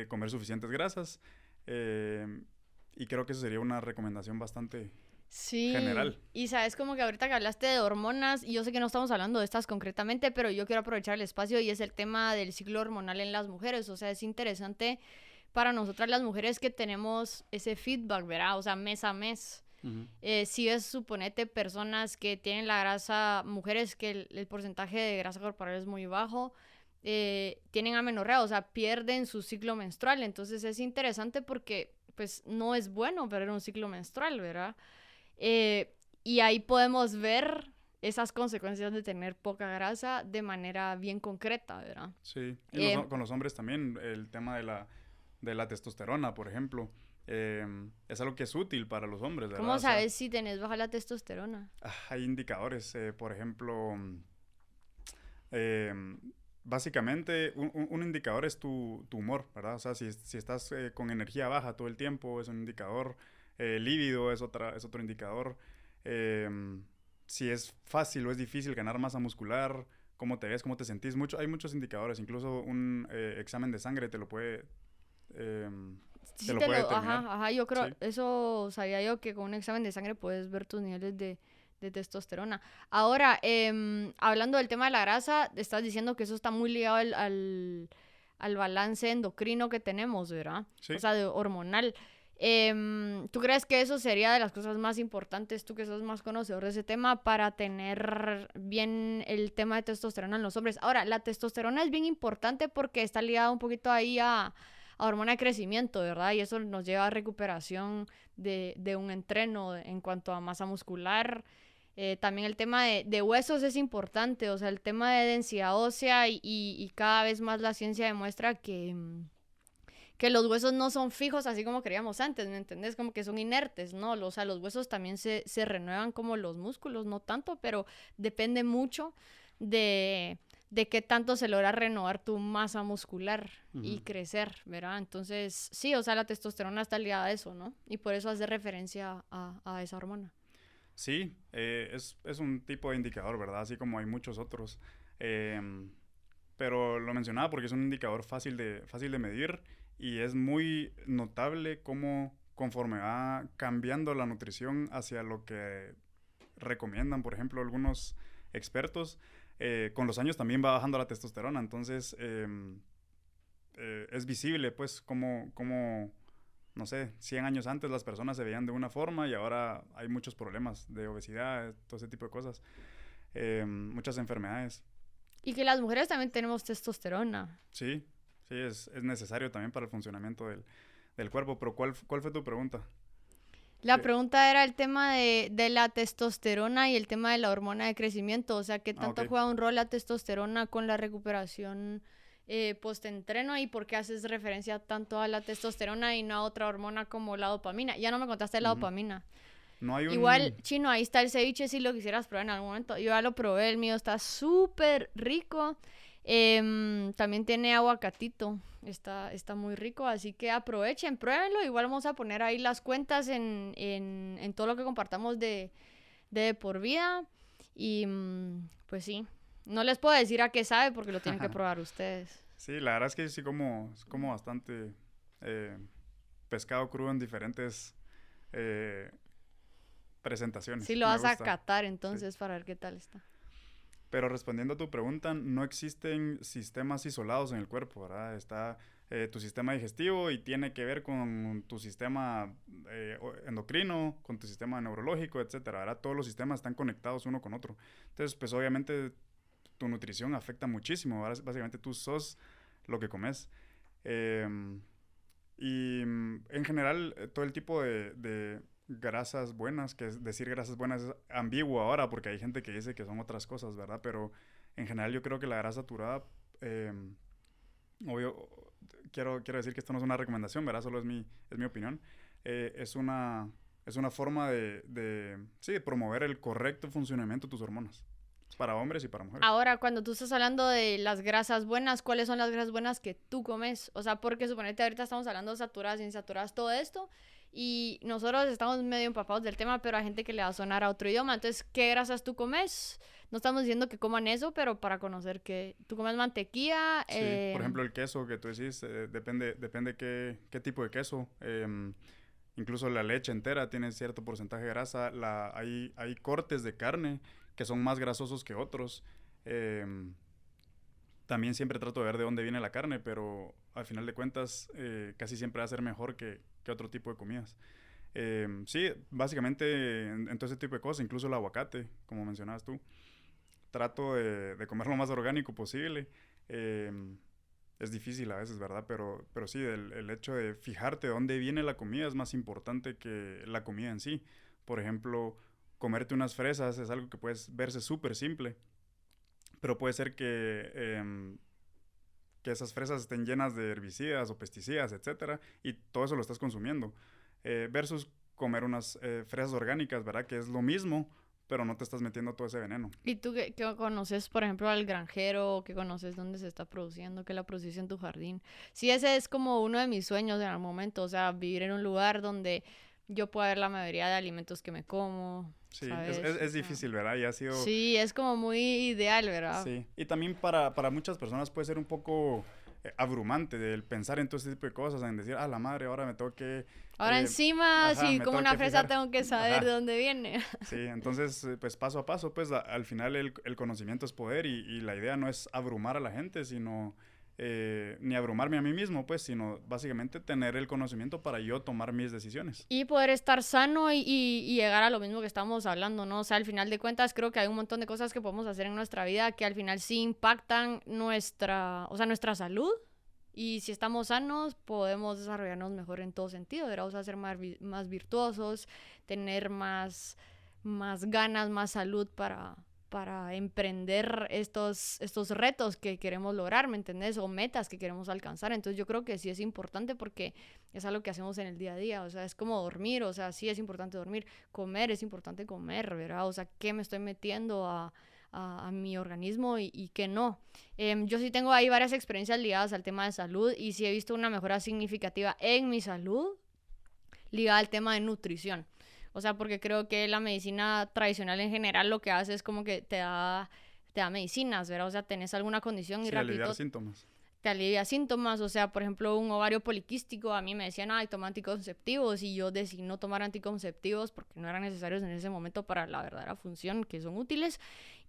comer suficientes grasas y creo que eso sería una recomendación bastante Sí, general. y sabes como que ahorita que hablaste de hormonas, y yo sé que no estamos hablando de estas concretamente, pero yo quiero aprovechar el espacio y es el tema del ciclo hormonal en las mujeres, o sea, es interesante para nosotras las mujeres que tenemos ese feedback, ¿verdad? O sea, mes a mes. Si es, suponete, personas que tienen la grasa, mujeres que el porcentaje de grasa corporal es muy bajo, tienen amenorrea, o sea, pierden su ciclo menstrual. Entonces es interesante porque, pues, no es bueno perder un ciclo menstrual, ¿verdad? Y ahí podemos ver esas consecuencias de tener poca grasa de manera bien concreta, ¿verdad? Sí, y con los hombres también, el tema de la testosterona, por ejemplo, es algo que es útil para los hombres, ¿verdad? ¿Cómo sabes si tenés baja la testosterona? Hay indicadores, por ejemplo, básicamente un indicador es tu humor, ¿verdad? O sea, si estás con energía baja todo el tiempo, es un indicador. Lívido es otro indicador. Si es fácil o es difícil ganar masa muscular, cómo te ves, cómo te sentís. Hay muchos indicadores. Incluso un examen de sangre te lo puede, Sí, te lo puede determinar. ajá, yo creo, Sí. eso sabía yo, que con un examen de sangre puedes ver tus niveles de testosterona. Ahora, hablando del tema de la grasa, estás diciendo que eso está muy ligado al balance endocrino que tenemos, ¿verdad? Sí. O sea, hormonal. ¿Tú crees que eso sería de las cosas más importantes, tú que sos más conocedor de ese tema, para tener bien el tema de testosterona en los hombres? Ahora, la testosterona es bien importante porque está ligada un poquito ahí a hormona de crecimiento, ¿verdad? Y eso nos lleva a recuperación de un entreno en cuanto a masa muscular. También el tema de huesos es importante, o sea, el tema de densidad ósea y cada vez más la ciencia demuestra que los huesos no son fijos así como creíamos antes, ¿me entendés? Como que son inertes, ¿no? O sea, los huesos también se renuevan como los músculos, no tanto, pero depende mucho de qué tanto se logra renovar tu masa muscular y crecer, ¿verdad? Entonces, sí, o sea, la testosterona está ligada a eso, ¿no? Y por eso hace referencia a esa hormona. Sí, es un tipo de indicador, ¿verdad? Así como hay muchos otros. Pero lo mencionaba porque es un indicador fácil de medir y es muy notable cómo conforme va cambiando la nutrición hacia lo que recomiendan, por ejemplo, algunos expertos, con los años también va bajando la testosterona. Entonces, es visible, pues, cómo, no sé, 100 años antes las personas se veían de una forma y ahora hay muchos problemas de obesidad, todo ese tipo de cosas, muchas enfermedades. Y que las mujeres también tenemos testosterona. Sí, es necesario también para el funcionamiento del cuerpo. Pero ¿cuál fue tu pregunta? La pregunta era el tema de la testosterona y el tema de la hormona de crecimiento. O sea, ¿qué tanto juega un rol la testosterona con la recuperación post-entreno? ¿Y por qué haces referencia tanto a la testosterona y no a otra hormona como la dopamina? Ya no me contaste la dopamina. No hay Igual, Chino, ahí está el ceviche si lo quisieras probar en algún momento. Yo ya lo probé, el mío está súper rico. También tiene aguacatito, está muy rico, así que aprovechen, pruébenlo. Igual vamos a poner ahí las cuentas en todo lo que compartamos de por vida. Y pues sí, no les puedo decir a qué sabe porque lo tienen que probar ustedes. Sí, la verdad es que sí como bastante pescado crudo en diferentes presentaciones. Sí, lo vas a catar entonces para ver qué tal está. Pero respondiendo a tu pregunta, no existen sistemas isolados en el cuerpo, ¿verdad? Está tu sistema digestivo y tiene que ver con tu sistema endocrino, con tu sistema neurológico, etcétera, ¿verdad? Todos los sistemas están conectados uno con otro. Entonces, pues obviamente tu nutrición afecta muchísimo, ¿verdad? Básicamente tú sos lo que comes. Y en general, todo el tipo de grasas buenas, que es decir grasas buenas es ambiguo ahora porque hay gente que dice que son otras cosas, ¿verdad? Pero en general yo creo que la grasa saturada, obvio, quiero decir que esto no es una recomendación, ¿verdad? Solo es mi opinión. Es una forma de promover el correcto funcionamiento de tus hormonas. Para hombres y para mujeres. Ahora, cuando tú estás hablando de las grasas buenas, ¿cuáles son las grasas buenas que tú comes? O sea, porque suponete ahorita estamos hablando de saturadas, insaturadas, todo esto, y nosotros estamos medio empapados del tema, pero hay gente que le va a sonar a otro idioma. Entonces, ¿qué grasas tú comes? No estamos diciendo que coman eso, pero para conocer que tú comes mantequilla. Sí, por ejemplo, el queso que tú decís, depende qué tipo de queso. Incluso la leche entera tiene cierto porcentaje de grasa. Hay cortes de carne que son más grasosos que otros. También siempre trato de ver de dónde viene la carne, pero al final de cuentas casi siempre va a ser mejor que otro tipo de comidas. Sí, básicamente en todo ese tipo de cosas, incluso el aguacate, como mencionabas tú, trato de comer lo más orgánico posible. Eh, es difícil a veces, ¿verdad? Pero sí, el hecho de fijarte dónde viene la comida es más importante que la comida en sí. Por ejemplo, comerte unas fresas es algo que puede verse súper simple, pero puede ser que esas fresas estén llenas de herbicidas o pesticidas, etcétera, y todo eso lo estás consumiendo. Versus comer unas fresas orgánicas, ¿verdad? Que es lo mismo, pero no te estás metiendo todo ese veneno. ¿Y tú qué conoces, por ejemplo, al granjero? ¿Qué conoces dónde se está produciendo? ¿Qué la produce en tu jardín? Sí, ese es como uno de mis sueños en el momento, o sea, vivir en un lugar donde yo pueda ver la mayoría de alimentos que me como, Sí, ¿sabes? es difícil, ¿verdad? Y ha sido... Sí, es como muy ideal, ¿verdad? Sí, y también para muchas personas puede ser un poco abrumante el pensar en todo este tipo de cosas, en decir, la madre, ahora me tengo que... Ahora encima, ajá, si me como tengo una que fresa fijar. tengo que saber de Ajá, dónde viene. sí, entonces, pues paso a paso, pues al final el conocimiento es poder y la idea no es abrumar a la gente, sino ni abrumarme a mí mismo, pues, sino básicamente tener el conocimiento para yo tomar mis decisiones. Y poder estar sano y llegar a lo mismo que estamos hablando, ¿no? O sea, al final de cuentas creo que hay un montón de cosas que podemos hacer en nuestra vida que al final sí impactan nuestra salud. Y si estamos sanos, podemos desarrollarnos mejor en todo sentido, ¿verdad? O sea, ser más virtuosos, tener más ganas, más salud para emprender estos retos que queremos lograr, ¿me entendés? O metas que queremos alcanzar. Entonces yo creo que sí es importante porque es algo que hacemos en el día a día. O sea, es como dormir, o sea, sí es importante dormir. Comer, es importante comer, ¿verdad? O sea, ¿qué me estoy metiendo a mi organismo y qué no? Yo sí tengo ahí varias experiencias ligadas al tema de salud y sí he visto una mejora significativa en mi salud ligada al tema de nutrición. O sea, porque creo que la medicina tradicional en general lo que hace es como que te da medicinas, ¿verdad? O sea, tenés alguna condición y Sí, aliviar rapidito síntomas. te alivia síntomas. O sea, por ejemplo, un ovario poliquístico, a mí me decían, ay, toma anticonceptivos, y yo decidí no tomar anticonceptivos porque no eran necesarios en ese momento para la verdadera función, que son útiles.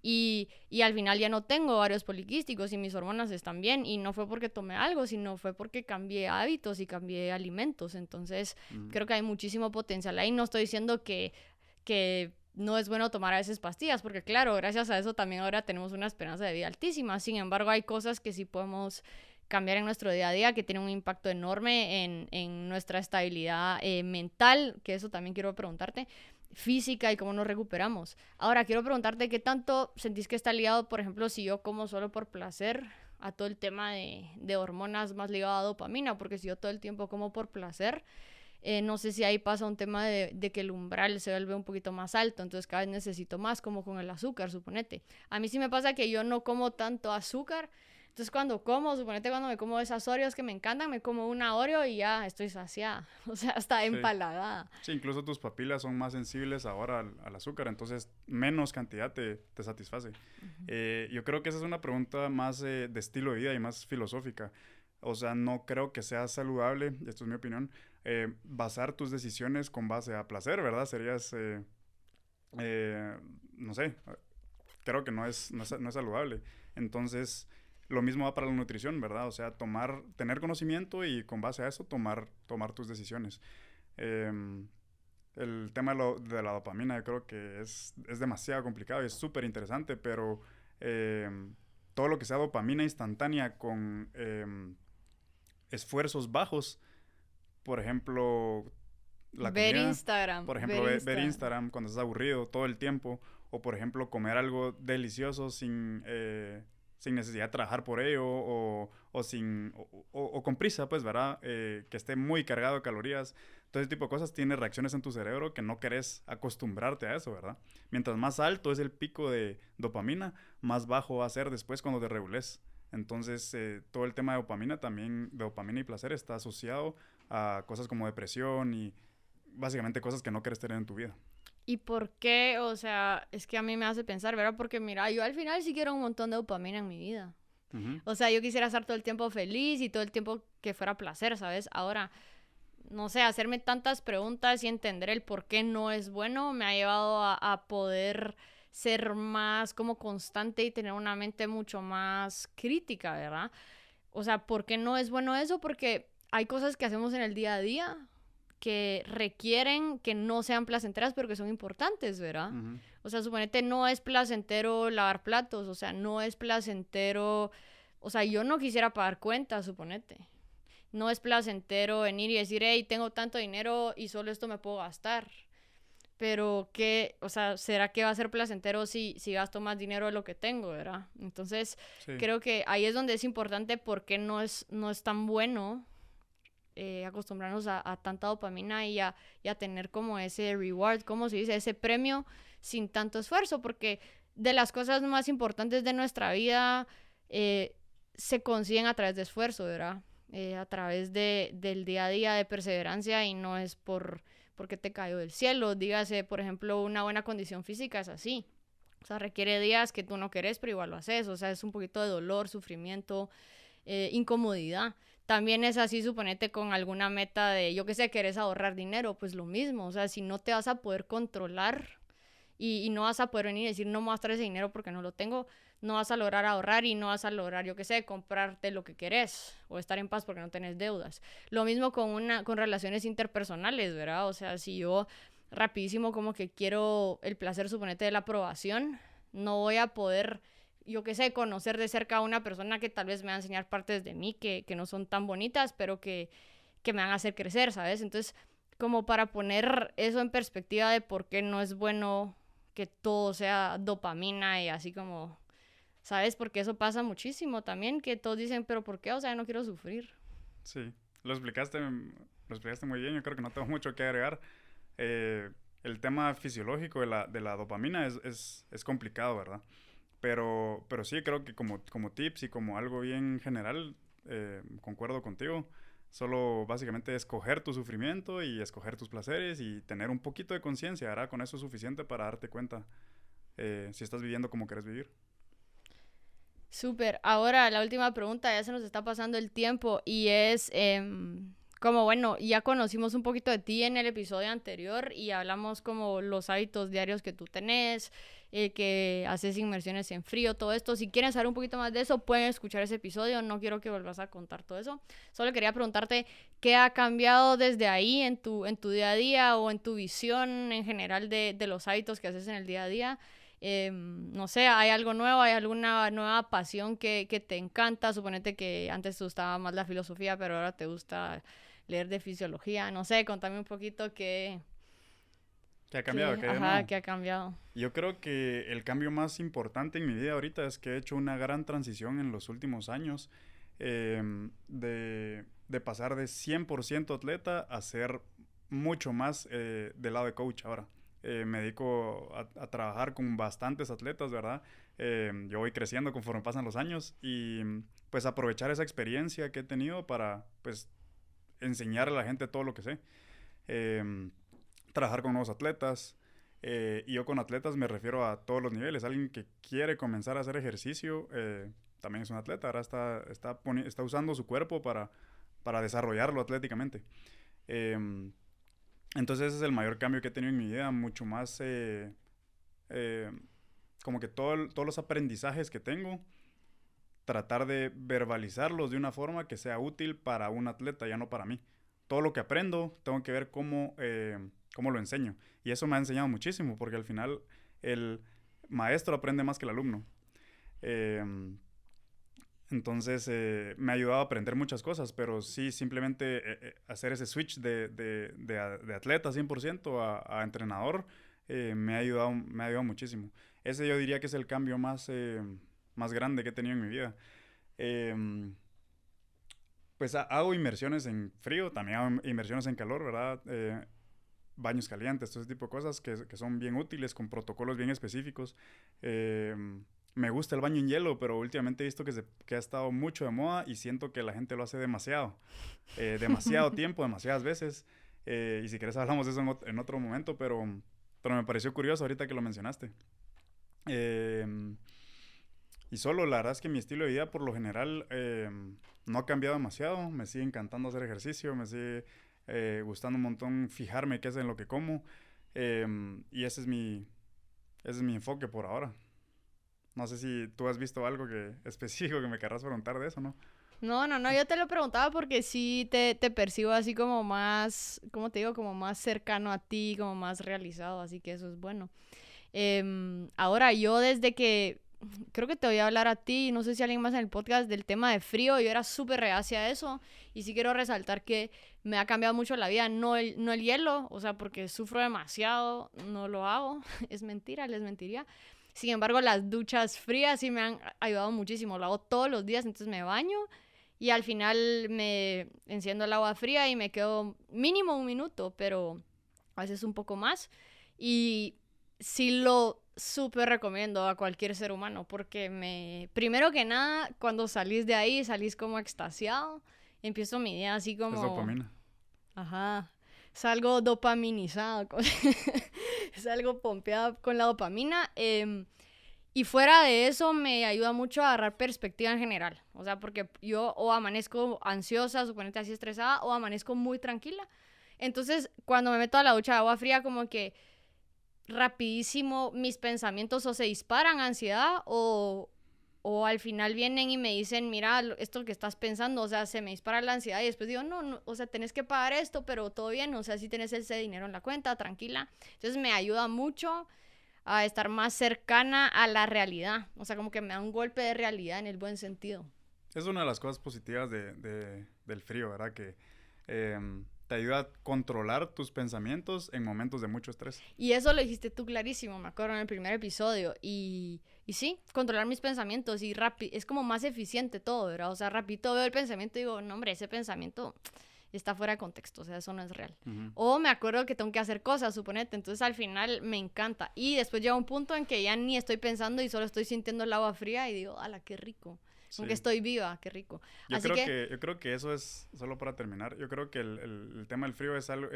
Y al final ya no tengo ovarios poliquísticos y mis hormonas están bien. Y no fue porque tomé algo, sino fue porque cambié hábitos y cambié alimentos. Entonces, creo que hay muchísimo potencial ahí. No estoy diciendo que no es bueno tomar a veces pastillas, porque claro, gracias a eso también ahora tenemos una esperanza de vida altísima. Sin embargo, hay cosas que sí podemos cambiar en nuestro día a día que tienen un impacto enorme en nuestra estabilidad mental, que eso también quiero preguntarte, física y cómo nos recuperamos. Ahora, quiero preguntarte qué tanto sentís que está ligado, por ejemplo, si yo como solo por placer, a todo el tema de hormonas más ligado a dopamina, porque si yo todo el tiempo como por placer, no sé si ahí pasa un tema de que el umbral se vuelve un poquito más alto, entonces cada vez necesito más, como con el azúcar, suponete. A mí sí me pasa que yo no como tanto azúcar, entonces cuando suponete cuando me como esas Oreos que me encantan, me como una Oreo y ya estoy saciada, o sea, hasta Sí. empalagada. Sí, incluso tus papilas son más sensibles ahora al azúcar, entonces menos cantidad te satisface. Yo creo que esa es una pregunta más de estilo de vida y más filosófica. O sea, no creo que sea saludable, y esto es mi opinión, basar tus decisiones con base a placer, ¿verdad? Serías, no sé, creo que no es saludable. Entonces, lo mismo va para la nutrición, ¿verdad? O sea, tener conocimiento y con base a eso tomar tus decisiones. El tema de la dopamina yo creo que es demasiado complicado y es súper interesante, pero todo lo que sea dopamina instantánea con esfuerzos bajos, por ejemplo, la Ver comida, Instagram, por ejemplo, ver Instagram cuando estás aburrido todo el tiempo, o por ejemplo, comer algo delicioso sin necesidad de trabajar por ello, o con prisa, pues, ¿verdad? Que esté muy cargado de calorías. Todo ese tipo de cosas tiene reacciones en tu cerebro que no querés acostumbrarte a eso, ¿verdad? Mientras más alto es el pico de dopamina, más bajo va a ser después cuando te regules. Entonces, todo el tema de dopamina también, de dopamina y placer, está asociado a cosas como depresión y básicamente cosas que no quieres tener en tu vida. ¿Y por qué? O sea, es que a mí me hace pensar, ¿verdad? Porque mira, yo al final sí quiero un montón de dopamina en mi vida. Uh-huh. O sea, yo quisiera estar todo el tiempo feliz y todo el tiempo que fuera placer, ¿sabes? Ahora, no sé, hacerme tantas preguntas y entender el por qué no es bueno me ha llevado a poder ser más como constante y tener una mente mucho más crítica, ¿verdad? o sea, ¿por qué no es bueno eso? Porque hay cosas que hacemos en el día a día que requieren que no sean placenteras, pero que son importantes, ¿verdad? Ujú. O sea, suponete, no es placentero lavar platos, o sea, no es placentero, o sea, yo no quisiera pagar cuentas, suponete. No es placentero venir y decir, hey, tengo tanto dinero y solo esto me puedo gastar. Pero que, o sea, ¿será que va a ser placentero si gasto más dinero de lo que tengo, verdad? Entonces, Sí, creo que ahí es donde es importante porque no es tan bueno acostumbrarnos a tanta dopamina y a tener como ese reward, como se dice, ese premio sin tanto esfuerzo, porque de las cosas más importantes de nuestra vida se consiguen a través de esfuerzo, ¿verdad? A través del día a día de perseverancia y no es porque te cayó del cielo. Dígase, por ejemplo, una buena condición física es así. O sea, requiere días que tú no querés, pero igual lo haces. O sea, es un poquito de dolor, sufrimiento, incomodidad. También es así, suponete, con alguna meta de, yo qué sé, querés ahorrar dinero, pues lo mismo. O sea, si no te vas a poder controlar y no vas a poder venir y decir, no me voy a gastar ese dinero porque no lo tengo, no vas a lograr ahorrar y no vas a lograr, yo qué sé, comprarte lo que querés o estar en paz porque no tenés deudas. Lo mismo con relaciones interpersonales, ¿verdad? O sea, si yo rapidísimo como que quiero el placer, suponete, de la aprobación, no voy a poder, yo qué sé, conocer de cerca a una persona que tal vez me va a enseñar partes de mí que no son tan bonitas, pero que me van a hacer crecer, ¿sabes? Entonces, como para poner eso en perspectiva de por qué no es bueno que todo sea dopamina y así como, ¿sabes? Porque eso pasa muchísimo también, que todos dicen, pero ¿por qué? O sea, no quiero sufrir. sí. Lo explicaste muy bien. Yo creo que no tengo mucho que agregar. Eh, el tema fisiológico de la dopamina es complicado, ¿verdad? Pero sí, creo que como tips y como algo bien general, concuerdo contigo. Solo básicamente escoger tu sufrimiento y escoger tus placeres y tener un poquito de conciencia, ¿verdad? Con eso es suficiente para darte cuenta si estás viviendo como quieres vivir. Súper. Ahora, la última pregunta, ya se nos está pasando el tiempo y es como, bueno, ya conocimos un poquito de ti en el episodio anterior y hablamos como los hábitos diarios que tú tenés, que haces inmersiones en frío, todo esto. Si quieren saber un poquito más de eso, pueden escuchar ese episodio. No quiero que vuelvas a contar todo eso. Solo quería preguntarte qué ha cambiado desde ahí en tu día a día o en tu visión en general de los hábitos que haces en el día a día. No sé, ¿hay algo nuevo? ¿Hay alguna nueva pasión que te encanta? Suponete que antes te gustaba más la filosofía, pero ahora te gusta leer de fisiología. No sé, contame un poquito ¿Qué ha cambiado? ¿Qué hay de ajá, nuevo? qué ha cambiado. Yo creo que el cambio más importante en mi vida ahorita es que he hecho una gran transición en los últimos años de pasar de 100% atleta a ser mucho más del lado de coach ahora. Me dedico a trabajar con bastantes atletas, ¿verdad? Yo voy creciendo conforme pasan los años y pues aprovechar esa experiencia que he tenido para pues enseñar a la gente todo lo que sé. Em, Trabajar con nuevos atletas. Y yo con atletas me refiero a todos los niveles. Alguien que quiere comenzar a hacer ejercicio también es un atleta. Ahora está usando su cuerpo para desarrollarlo atléticamente. Eh, entonces ese es el mayor cambio que he tenido en mi vida. Mucho más eh, como que todos los aprendizajes que tengo, tratar de verbalizarlos de una forma que sea útil para un atleta, ya no para mí. Todo lo que aprendo, tengo que ver cómo lo enseño. Y eso me ha enseñado muchísimo, porque al final el maestro aprende más que el alumno. Eh, me ha ayudado a aprender muchas cosas, pero sí, simplemente hacer ese switch de atleta 100% a entrenador me ha ayudado muchísimo. Ese yo diría que es el cambio más grande que he tenido en mi vida. Em, pues hago inmersiones en frío, también hago inmersiones en calor, ¿verdad? Baños calientes, todo ese tipo de cosas que son bien útiles, con protocolos bien específicos. Eh, Me gusta el baño en hielo, pero últimamente he visto que ha estado mucho de moda y siento que la gente lo hace demasiado. Demasiado tiempo, demasiadas veces. Y si quieres hablamos de eso en otro momento, pero me pareció curioso ahorita que lo mencionaste. Eh, y solo, la verdad es que mi estilo de vida por lo general no ha cambiado demasiado. Me sigue encantando hacer ejercicio, me sigue gustando un montón fijarme qué es en lo que como. Y ese es mi enfoque por ahora. No sé si tú has visto algo específico que me querrás preguntar de eso, ¿no? No, yo te lo preguntaba porque sí te percibo así como más, ¿cómo te digo? Como más cercano a ti, como más realizado, así que eso es bueno. Ahora, yo desde que, creo que te voy a hablar a ti, no sé si alguien más en el podcast, del tema de frío, yo era súper reacia a eso, y sí quiero resaltar que me ha cambiado mucho la vida, no el hielo, o sea, porque sufro demasiado, no lo hago, es mentira, les mentiría. Sin embargo, las duchas frías sí me han ayudado muchísimo, lo hago todos los días, entonces me baño y al final me enciendo el agua fría y me quedo mínimo un minuto, pero a veces un poco más. Y sí lo súper recomiendo a cualquier ser humano porque primero que nada, cuando salís de ahí, salís como extasiado. Empiezo mi día así Es como, dopamina. ajá, salgo dopaminizado, salgo pompeada con la dopamina. Y fuera de eso me ayuda mucho a agarrar perspectiva en general. O sea, porque yo o amanezco ansiosa, suponete así estresada, o amanezco muy tranquila. Entonces, cuando me meto a la ducha de agua fría, como que rapidísimo mis pensamientos o se disparan ansiedad o al final vienen y me dicen, mira, esto que estás pensando, o sea, se me dispara la ansiedad y después digo, no, o sea, tenés que pagar esto, pero todo bien, o sea, si tenés ese dinero en la cuenta, tranquila. Entonces me ayuda mucho a estar más cercana a la realidad, o sea, como que me da un golpe de realidad en el buen sentido. Es una de las cosas positivas del frío, ¿verdad? Que te ayuda a controlar tus pensamientos en momentos de mucho estrés. Y eso lo dijiste tú clarísimo, me acuerdo en el primer episodio. Y sí, controlar mis pensamientos y es como más eficiente todo, ¿verdad? O sea, rapidito veo el pensamiento y digo, no, hombre, ese pensamiento está fuera de contexto, o sea, eso no es real. Uh-huh. O me acuerdo que tengo que hacer cosas, suponete, entonces al final me encanta. Y después llega un punto en que ya ni estoy pensando y solo estoy sintiendo el agua fría y digo, ala, qué rico. Sí. Aunque estoy viva, qué rico. Yo creo que eso es, solo para terminar, yo creo que el tema del frío es algo,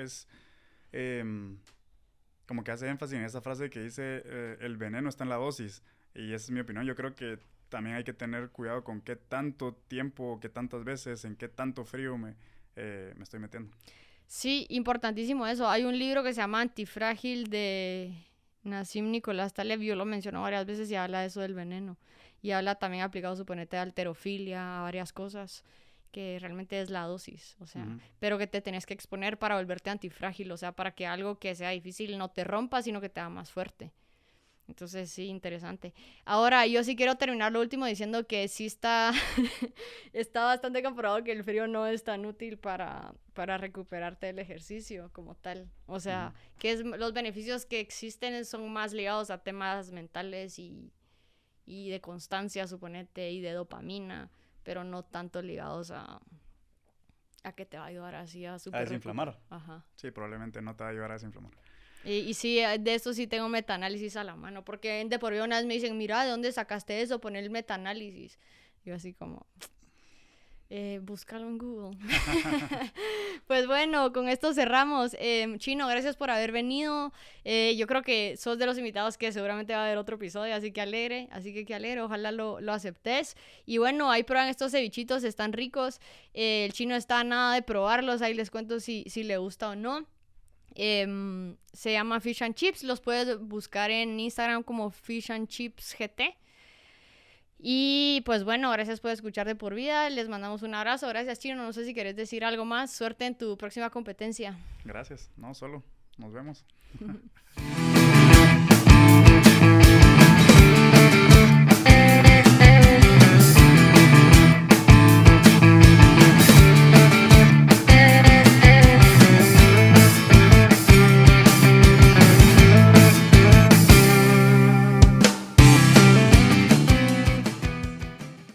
como que hace énfasis en esa frase que dice, el veneno está en la dosis. Y esa es mi opinión. Yo creo que también hay que tener cuidado con qué tanto tiempo, qué tantas veces, en qué tanto frío me estoy metiendo. Sí, importantísimo eso. Hay un libro que se llama Antifrágil de Nassim Nicolás Taleb, yo lo menciono varias veces y habla de eso del veneno. Y habla también aplicado, suponete, de halterofilia, a varias cosas, que realmente es la dosis, o sea, pero que te tenés que exponer para volverte antifrágil, o sea, para que algo que sea difícil no te rompa, sino que te haga más fuerte. Entonces, sí, interesante. Ahora, yo sí quiero terminar lo último diciendo que sí está, está bastante comprobado que el frío no es tan útil para recuperarte del ejercicio como tal. O sea, que los beneficios que existen son más ligados a temas mentales y de constancia, suponete, y de dopamina, pero no tanto ligados a que te va a ayudar así a A desinflamar. Ajá. Sí, probablemente no te va a ayudar a desinflamar. Y sí, de esto sí tengo metaanálisis a la mano, porque de por vida una vez me dicen, mira, ¿de dónde sacaste eso? Poner el metaanálisis. Yo así como, búscalo en Google. Pues bueno, con esto cerramos. Chino, gracias por haber venido. Yo creo que sos de los invitados que seguramente va a haber otro episodio, así que alegre, ojalá lo aceptes. Y bueno, ahí prueban estos cevichitos, están ricos. El Chino está a nada de probarlos, ahí les cuento si le gusta o no. Se llama Fish and Chips, los puedes buscar en Instagram como Fish and Chips GT. Y pues bueno, gracias por escuchar de por vida, les mandamos un abrazo, gracias Chino, no sé si querés decir algo más, suerte en tu próxima competencia. Gracias, no solo, nos vemos.